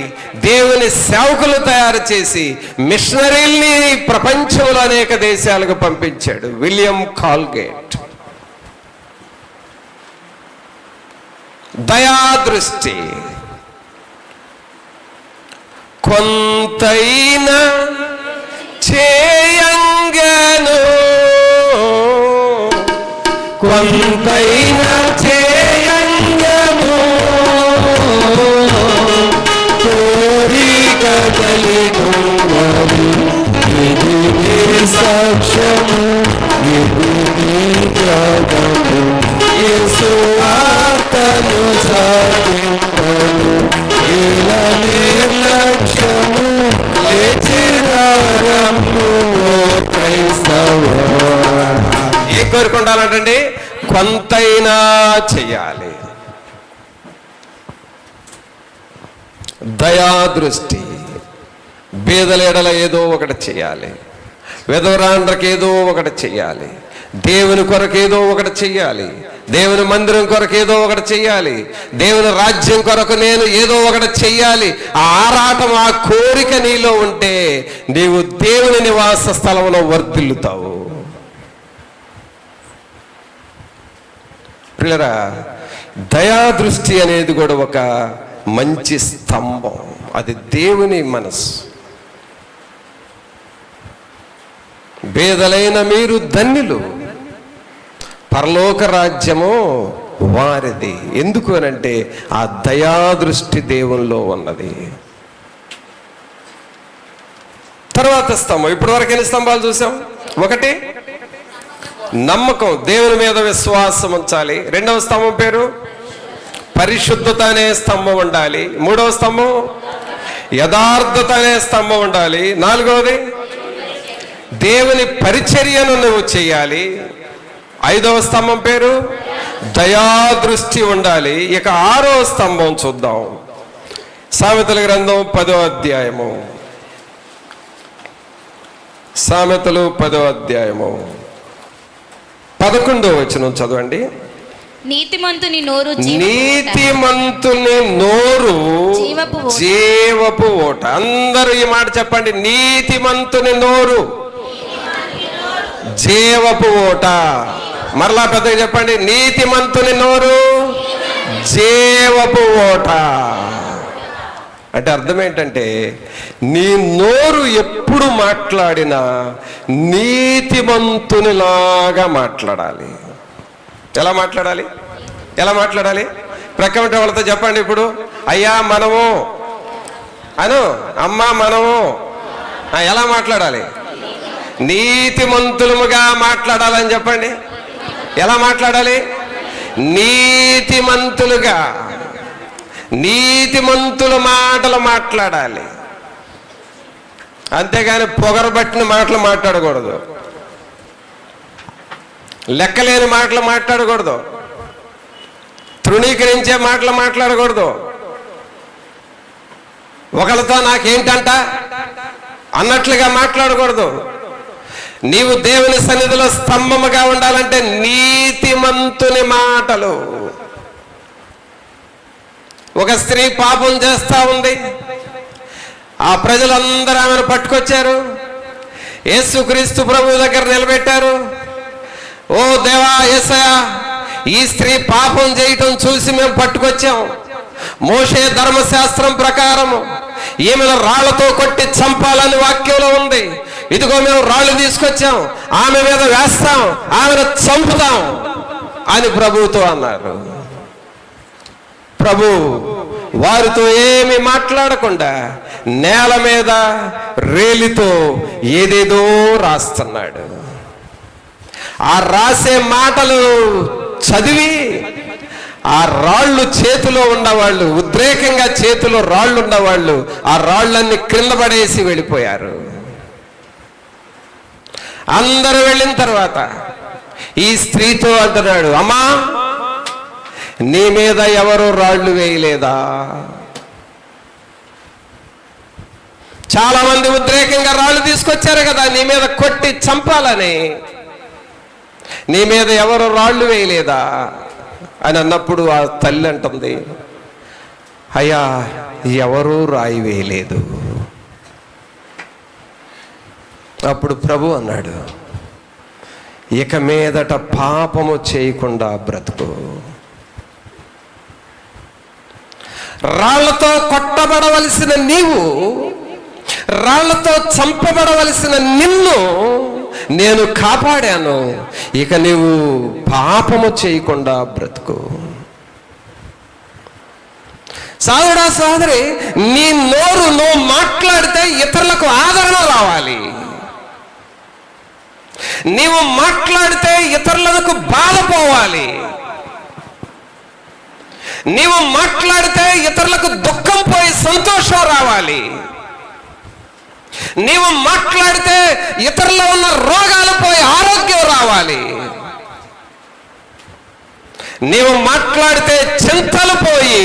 దేవుని సేవకులు తయారు చేసి మిషనరీల్ని ప్రపంచంలో అనేక దేశాలకు పంపించాడు విలియం కాల్గేట్. దయాదృష్టి. కొంతైనా చేయంగను, కొంతైనా చేయంగను, కోరిక కలిగి సాక్ష్యము, ఇది నీ త్యాగము, యేసు వార్తను సాగింపను, ఇలా నిర్లక్ష్యము లేచిరారము క్రైస్తవ. ఏ కోరుకుంటానంటండి? కొంతైనా చెయ్యాలి. దయాదృష్టి. బీదల ఎడల ఏదో ఒకటి చెయ్యాలి, విధవరాండ్రకి ఏదో ఒకటి చెయ్యాలి, దేవుని కొరకు ఏదో ఒకటి చెయ్యాలి, దేవుని మందిరం కొరకు ఏదో ఒకటి చెయ్యాలి, దేవుని రాజ్యం కొరకు నేను ఏదో ఒకటి చెయ్యాలి. ఆ ఆరాటం, ఆ కోరిక నీలో ఉంటే నీవు దేవుని నివాస స్థలంలో వర్ధిల్లుతావు. ప్రియులారా, దయాదృష్టి అనేది కూడా ఒక మంచి స్తంభం. అది దేవుని మనసు. బేదలైన మీరు ధన్యులు, పరలోక రాజ్యము వారిది. ఎందుకు అనంటే ఆ దయాదృష్టి దేవునిలో ఉన్నది. తర్వాత స్తంభం. ఇప్పటి వరకు ఎన్ని స్తంభాలు చూసాం? ఒకటి నమ్మకం, దేవుని మీద విశ్వాసం ఉంచాలి. రెండవ స్తంభం పేరు పరిశుద్ధత అనే స్తంభం ఉండాలి. మూడవ స్తంభం యథార్థత అనే స్తంభం ఉండాలి. నాలుగవది దేవుని పరిచర్యను నువ్వు చేయాలి. ఐదవ స్తంభం పేరు దయాదృష్టి ఉండాలి. ఇక ఆరవ స్తంభం చూద్దాం. సామెతల గ్రంథం 10వ అధ్యాయము. సామెతలు 10వ అధ్యాయము 11వ వచనం చదవండి. నీతిమంతుని నోరు జీవపు ఓట. అందరూ ఈ మాట చెప్పండి. నీతిమంతుని నోరు జీవపు ఓట. మరలా పెద్దగా చెప్పండి. నీతిమంతుని నోరు జీవపు ఓట. అంటే అర్థం ఏంటంటే, నీ నోరు ఎప్పుడు మాట్లాడినా నీతిమంతునిలాగా మాట్లాడాలి. ఎలా మాట్లాడాలి? ఎలా మాట్లాడాలి? ప్రక్క ఉంటే వాళ్ళతో చెప్పండి. ఇప్పుడు అయ్యా మనము అను, అమ్మ మనము. ఎలా మాట్లాడాలి? నీతిమంతులముగా మాట్లాడాలని చెప్పండి. ఎలా మాట్లాడాలి? నీతిమంతులుగా, నీతిమంతుల మాటలు మాట్లాడాలి. అంతేగాని పొగరబట్టిన మాటలు మాట్లాడకూడదు, లెక్కలేని మాటలు మాట్లాడకూడదు. తృణీకరించే మాటలు మాట్లాడకూడదు. ఒకళ్ళతో నాకేంటంట అన్నట్లుగా మాట్లాడకూడదు. నీవు దేవుని సన్నిధిలో స్తంభముగా ఉండాలంటే నీతిమంతుని మాటలు. ఒక స్త్రీ పాపం చేస్తా ఉంది. ఆ ప్రజలందరూ ఆమెను పట్టుకొచ్చారు, యేసుక్రీస్తు ప్రభు దగ్గర నిలబెట్టారు. ఓ దేవా యేసయ్యా, ఈ స్త్రీ పాపం చేయటం చూసి మేము పట్టుకొచ్చాం. మోషే ధర్మశాస్త్రం ప్రకారము ఈమెను రాళ్లతో కొట్టి చంపాలని వాక్యంలో ఉంది. ఇదిగో మేము రాళ్ళు తీసుకొచ్చాం, ఆమె మీద వేస్తాం, ఆమెను చంపుతాం అని ప్రభువుతో అన్నారు. ప్రభు వారితో ఏమి మాట్లాడకుండా నేల మీద రేలితో ఏదేదో రాస్తున్నాడు. ఆ రాసే మాటలు చదివి ఆ రాళ్ళు చేతిలో ఉన్నవాళ్ళు, ఉద్రేకంగా చేతిలో రాళ్ళు ఉన్నవాళ్ళు ఆ రాళ్ళన్ని క్రింద పడేసి వెళ్ళిపోయారు. అందరూ వెళ్ళిన తర్వాత ఈ స్త్రీతో అంటున్నాడు, అమ్మా నీ మీద ఎవరు రాళ్ళు వేయలేదా? చాలా మంది ఉద్రేకంగా రాళ్ళు తీసుకొచ్చారు కదా నీ మీద కొట్టి చంపాలని. నీ మీద ఎవరు రాళ్ళు వేయలేదా అని అన్నప్పుడు ఆ తల్లి అంటుంది, అయ్యా ఎవరూ రాయి వేయలేదు. అప్పుడు ప్రభు అన్నాడు, ఇక మీదట పాపము చేయకుండా బ్రతుకు. రాళ్లతో కొట్టబడవలసిన నీవు, రాళ్లతో చంపబడవలసిన నిన్ను నేను కాపాడాను. ఇక నీవు పాపము చేయకుండా బ్రతుకు. సోదరా సోదరి, నీ నోరు నువ్వు మాట్లాడితే ఇతరులకు ఆదరణ రావాలి. నీవు మాట్లాడితే ఇతరులకు బాధ పోవాలి. నీవు మాట్లాడితే ఇతరులకు దుఃఖం పోయి సంతోషం రావాలి. నీవు మాట్లాడితే ఇతరుల్లో ఉన్న రోగాలు పోయి ఆరోగ్యం రావాలి. నీవు మాట్లాడితే చింతలు పోయి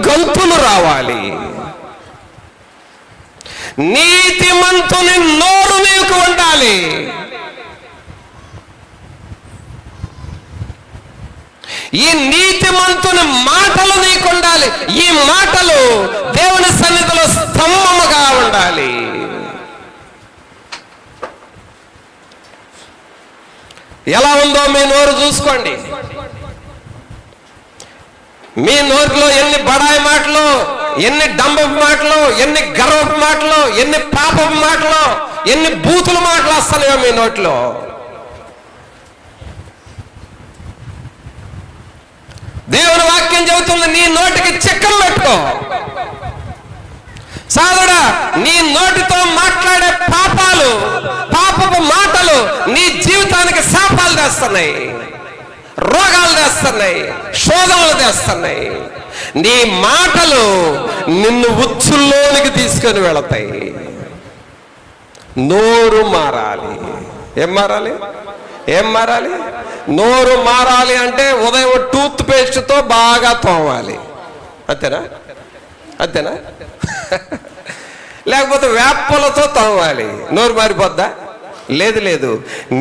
గంతులు రావాలి. నీతిమంతుని నోరు నీకు ఉండాలి. ఈ నీతిమంతుని మాటలు నీకు ఉండాలి. ఈ మాటలు దేవుని సన్నిధిలో స్తంభముగా ఉండాలి. ఎలా ఉందో మీ నోరు చూసుకోండి. మీ నోరులో ఎన్ని బడాయి మాటలు, ఎన్ని డంబపు మాటలు, ఎన్ని గర్వపు మాటలు, ఎన్ని పాపపు మాటలు, ఎన్ని బూతుల మాటలు వస్తున్నాయో మీ నోట్లో. దేవుని వాక్యం చెబుతుంది, నీ నోటికి చిక్కలు పెట్టుకో. సోదరుడా, నీ నోటితో మాట్లాడే పాపాలు, పాపపు మాటలు నీ జీవితానికి శాపాలు తెస్తున్నాయి, రోగాలు తెస్తున్నాయి, శోధనలు తెస్తున్నాయి. నీ మాటలు నిన్ను ఉచ్చుల్లోనికి తీసుకొని వెళతాయి. నోరు మారాలి. ఏం మారాలి? ఏం మారాలి? నోరు మారాలి అంటే ఉదయం టూత్ పేస్ట్తో బాగా తోమాలి. అంతేనా? అంతేనా? లేకపోతే వేపలతో తోమాలి. నోరు మారిపోద్దా? లేదు లేదు.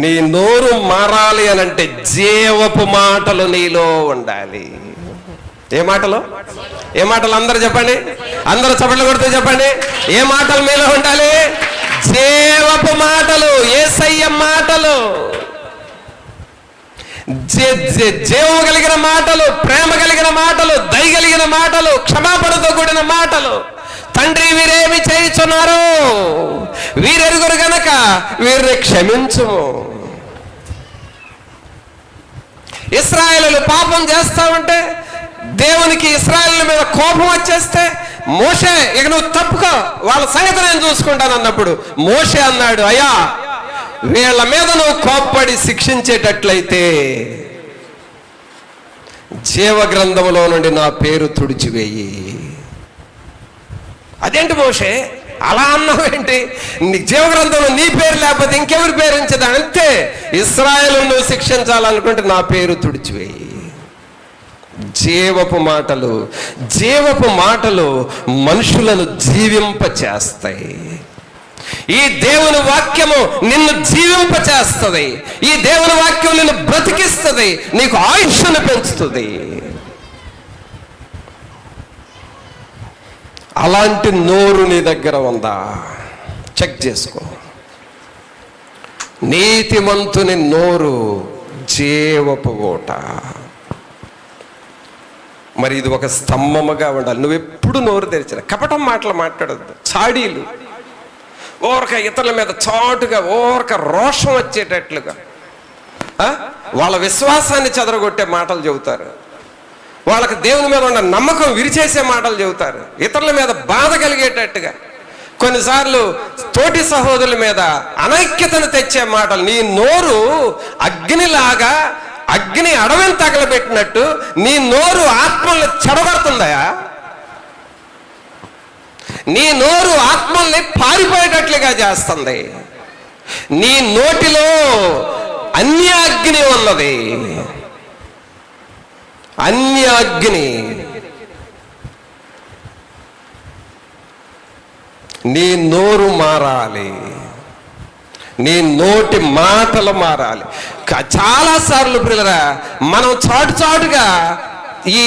నీ నోరు మారాలి అని అంటే జీవపు మాటలు నీలో ఉండాలి. ఏ మాటలు? ఏ మాటలు? అందరూ చెప్పండి. అందరూ చప్పట్లు కొడుతూ చెప్పండి. ఏ మాటలు మీలో ఉండాలి? జీవపు మాటలు, యేసయ్య మాటలు, జీవం కలిగిన మాటలు, ప్రేమ కలిగిన మాటలు, దయ కలిగిన మాటలు, క్షమాపణతో కూడిన మాటలు. తండ్రి వీరేమి చేయుచున్నారు, వీరెరుగురు గనక వీరిని క్షమించుము. ఇశ్రాయేలు పాపం చేస్తా ఉంటే దేవునికి ఇశ్రాయేలు మీద కోపం వచ్చేస్తే మోషే ఇక నువ్వు తప్పుకో, వాళ్ళ సంగతి నేను చూసుకుంటాను అన్నప్పుడు మోషే అన్నాడు, అయ్యా వీళ్ళ మీద నువ్వు కోప్పడి శిక్షించేటట్లయితే జీవ గ్రంథంలో నుండి నా పేరు తుడిచివేయి. అదేంటి మోషే అలా అన్నావు ఏంటి? నీ జీవ గ్రంథంలో నీ పేరు లేకపోతే ఇంకెవరి పేరు ఉంచదా? అంతే. ఇశ్రాయేలు నువ్వు శిక్షించాలనుకుంటే నా పేరు తుడిచివేయి. జీవపు మాటలు. జీవపు మాటలు మనుషులను జీవింపచేస్తాయి. ఈ దేవుని వాక్యము నిన్ను జీవింపచేస్తుంది. ఈ దేవుని వాక్యం నిన్ను బ్రతికిస్తుంది, నీకు ఆయుష్ను పెంచుతుంది. అలాంటి నోరు నీ దగ్గర ఉందా? చెక్ చేసుకో. నీతిమంతుని నోరు జీవపు ఊట. మరి ఇది ఒక స్తంభముగా ఉండాలి. నువ్వెప్పుడు నోరు తెరిచిన కపటం మాటలు మాట్లాడద్దు. చాడీలు, ఓరక ఇతరుల మీద చాటుగా ఓరక రోషం వచ్చేటట్లుగా వాళ్ళ విశ్వాసాన్ని చెదరగొట్టే మాటలు చెబుతారు. వాళ్ళకి దేవుని మీద ఉన్న నమ్మకం విరిచేసే మాటలు చెబుతారు. ఇతరుల మీద బాధ కలిగేటట్టుగా, కొన్నిసార్లు తోటి సహోదరుల మీద అనైక్యతను తెచ్చే మాటలు. నీ నోరు అగ్నిలాగా, అగ్ని అడవిని తగలబెట్టినట్టు నీ నోరు ఆత్మల్ని చెడగొడుతుందయా. నీ నోరు ఆత్మల్ని పారిపోయేటట్లుగా చేస్తుంది. నీ నోటిలో అన్య అగ్ని ఉన్నది, అన్య అగ్ని. నీ నోరు మారాలి, నీ నోటి మాటలు మారాలి. చాలాసార్లు పిల్లరా మనం చాటుగా ఈ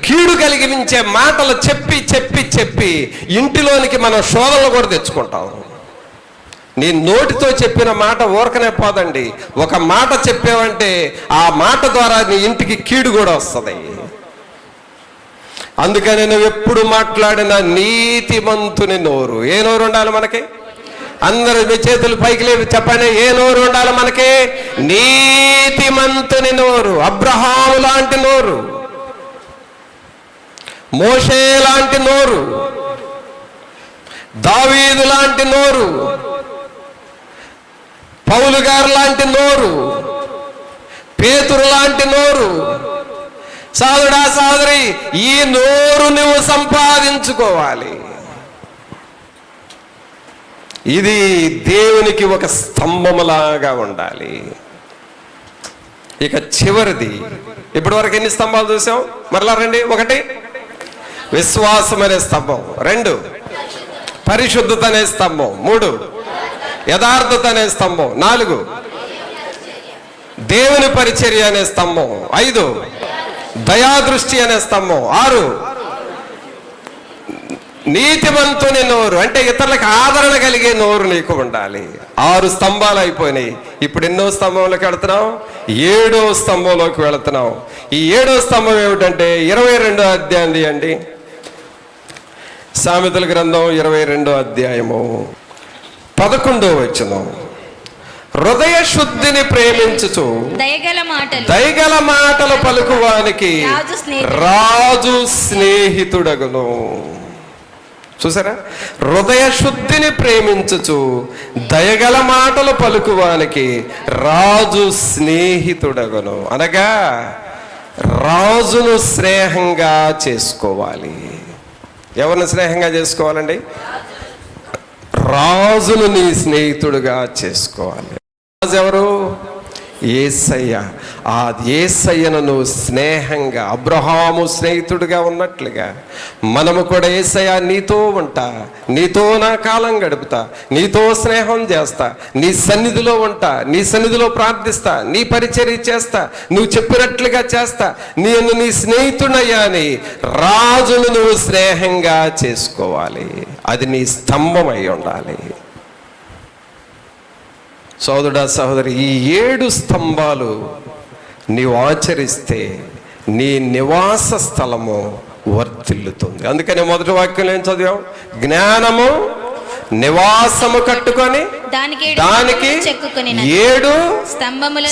కీడు కలిగించే మాటలు చెప్పి చెప్పి చెప్పి ఇంటిలోనికి మనం శోధనలు కూడా తెచ్చుకుంటాం. నీ నోటితో చెప్పిన మాట ఊరకనే పోదండి. ఒక మాట చెప్పావంటే ఆ మాట ద్వారా నీ ఇంటికి కీడు కూడా వస్తుంది. అందుకని నువ్వు ఎప్పుడు మాట్లాడిన నీతిమంతుని నోరు. ఏ నోరు ఉండాలి మనకి? అందరూ మీ చేతులు పైకి లేవి చెప్పండి. ఏ నోరు ఉండాలి మనకి? నీతిమంతుని నోరు. అబ్రహాము లాంటి నోరు, మోషే లాంటి నోరు, దావీదు లాంటి నోరు, పౌలు గారు లాంటి నోరు, పేతురు లాంటి నోరు. సోదరుడా సోదరి, ఈ నోరు నువ్వు సంపాదించుకోవాలి. ఇది దేవునికి ఒక స్తంభములాగా ఉండాలి. ఇక చివరిది, ఇప్పటి వరకు ఎన్ని స్తంభాలు చూసాం? మరలా రండి. 1 విశ్వాసం అనే స్తంభం, 2 పరిశుద్ధత అనే స్తంభం, 3 యథార్థత అనే స్తంభం, 4 దేవుని పరిచర్య అనే స్తంభం, 5 దయాదృష్టి అనే స్తంభం, 6 నీతిమంతుని నోరు, అంటే ఇతరులకు ఆదరణ కలిగే నోరు నీకు ఉండాలి. 6 స్తంభాలు అయిపోయినాయి. ఇప్పుడు ఎన్నో స్తంభంలోకి వెళుతున్నాం? 7వ స్తంభంలోకి వెళుతున్నాం. ఈ 7వ స్తంభం ఏమిటంటే 22వ అధ్యాయం తీయండి. సామెతల గ్రంథం 22వ అధ్యాయము 11వ వచనం. హృదయ శుద్ధిని ప్రేమించుచు దయగల మాటలు పలుకువానికి రాజు స్నేహితుడగును. చూసారా? హృదయ శుద్ధిని ప్రేమించుచు దయగల మాటలు పలుకువానికి రాజు స్నేహితుడగును. అనగా రాజును స్నేహంగా చేసుకోవాలి. ఎవరిని స్నేహంగా చేసుకోవాలండి? రాజును నీ స్నేహితుడుగా చేసుకోవాలి. రాజు ఎవరు? యేసయ్య. ఆ యేసయ్యను నువ్వు స్నేహంగా, అబ్రహాము స్నేహితుడిగా ఉన్నట్లుగా మనము కూడా యేసయ్య నీతో ఉంటా, నీతో నా కాలం గడుపుతా, నీతో స్నేహం చేస్తా, నీ సన్నిధిలో ఉంటా, నీ సన్నిధిలో ప్రార్థిస్తా, నీ పరిచర్య చేస్తా, నువ్వు చెప్పినట్లుగా చేస్తా, నేను నీ స్నేహితుడయ్యా అని రాజును నువ్వు స్నేహంగా చేసుకోవాలి. అది నీ స్తంభం అయి ఉండాలి. సోదరుడా సహోదరి, ఈ 7 స్తంభాలు నీవు ఆచరిస్తే నీ నివాస స్థలము వర్ధిల్లుతుంది. అందుకని మొదటి వాక్యం ఏం చదివాం? జ్ఞానము నివాసము కట్టుకొని దానికి 7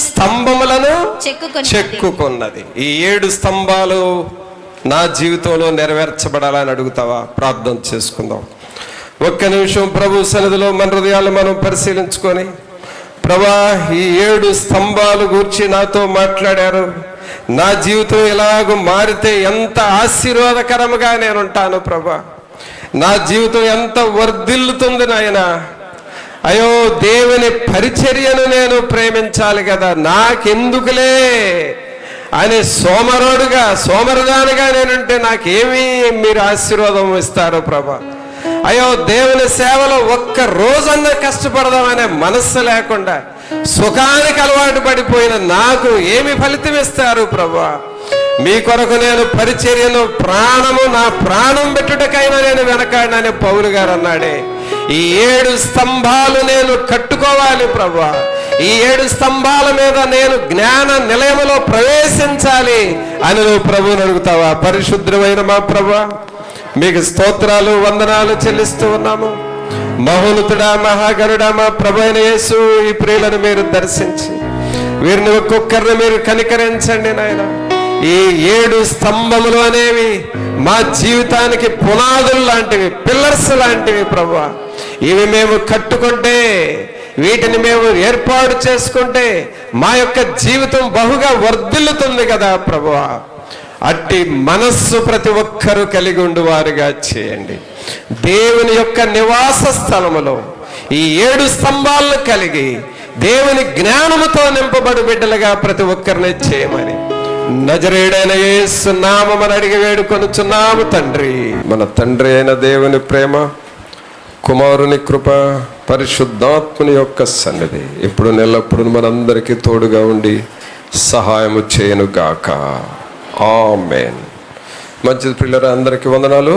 స్తంభములను చెక్కుకున్నది. ఈ 7 స్తంభాలు నా జీవితంలో నెరవేర్చబడాలని అడుగుతావా? ప్రార్థన చేసుకుందాం. 1 నిమిషం ప్రభు సన్నిధిలో మన హృదయాలు మనం పరిశీలించుకొని, ప్రభా, ఈ 7 స్తంభాలు గురించి నాతో మాట్లాడారు. నా జీవితం ఇలాగ మారితే ఎంత ఆశీర్వాదకరముగా నేను ఉంటాను ప్రభా. నా జీవితం ఎంత వర్ధిల్లుతుంది నాయన. అయ్యో, దేవుని పరిచర్యను నేను ప్రేమించాలి కదా, నాకెందుకులే అని సోమరదానిగా నేనుంటే నాకేమీ మీరు ఆశీర్వాదం ఇస్తారు ప్రభా. అయ్యో, దేవుని సేవలో ఒక్క రోజన్నా కష్టపడదామనే మనస్సు లేకుండా సుఖానికి అలవాటు పడిపోయిన నాకు ఏమి ఫలితం ఇస్తారు ప్రభా? మీ కొరకు నేను పరిచర్యను నా ప్రాణం పెట్టుటకైనా నేను వెనకాడనని పౌలు గారు అన్నాడే. ఈ 7 స్తంభాలు నేను కట్టుకోవాలి ప్రభా. ఈ 7 స్తంభాల మీద నేను జ్ఞాన నిలయములో ప్రవేశించాలి అని నువ్వు ప్రభువుని అడుగుతావా? పరిశుద్ధమైన మా ప్రభా, మీకు స్తోత్రాలు వందనాలు చెల్లిస్తూ ఉన్నాము. మహోన్నతుడా, మహాగరుడా, మా ప్రభు అయిన యేసు, ఈ ప్రియులను మీరు దర్శించి వీరిని ఒక్కొక్కరిని మీరు కనికరించండి నాయన. ఈ 7 స్తంభములు అనేవి మా జీవితానికి పునాదులు లాంటివి, పిల్లర్స్ లాంటివి ప్రభువా. ఇవి మేము కట్టుకుంటే, వీటిని మేము ఏర్పాటు చేసుకుంటే మా యొక్క జీవితం బహుగా వర్ధిల్లుతుంది కదా ప్రభువా. అట్టి మనస్సు ప్రతి ఒక్కరూ కలిగి ఉండువారుగా చేయండి. దేవుని యొక్క నివాస స్థలములో ఈ 7 స్తంభాలను కలిగి దేవుని జ్ఞానముతో నింపబడి బిడ్డలుగా ప్రతి ఒక్కరిని చేయమని నజరేయుడైన యేసు నామమున అడిగి వేడుకొనుచున్నాము తండ్రి. మన తండ్రి అయిన దేవుని ప్రేమ, కుమారుని కృప, పరిశుద్ధాత్ముని యొక్క సన్నిధి ఇప్పుడు నెల్లప్పుడు మనందరికీ తోడుగా ఉండి సహాయము చేయను గాక. ఆమేన్. మంచిది పిల్లరా, అందరికీ వందనాలు.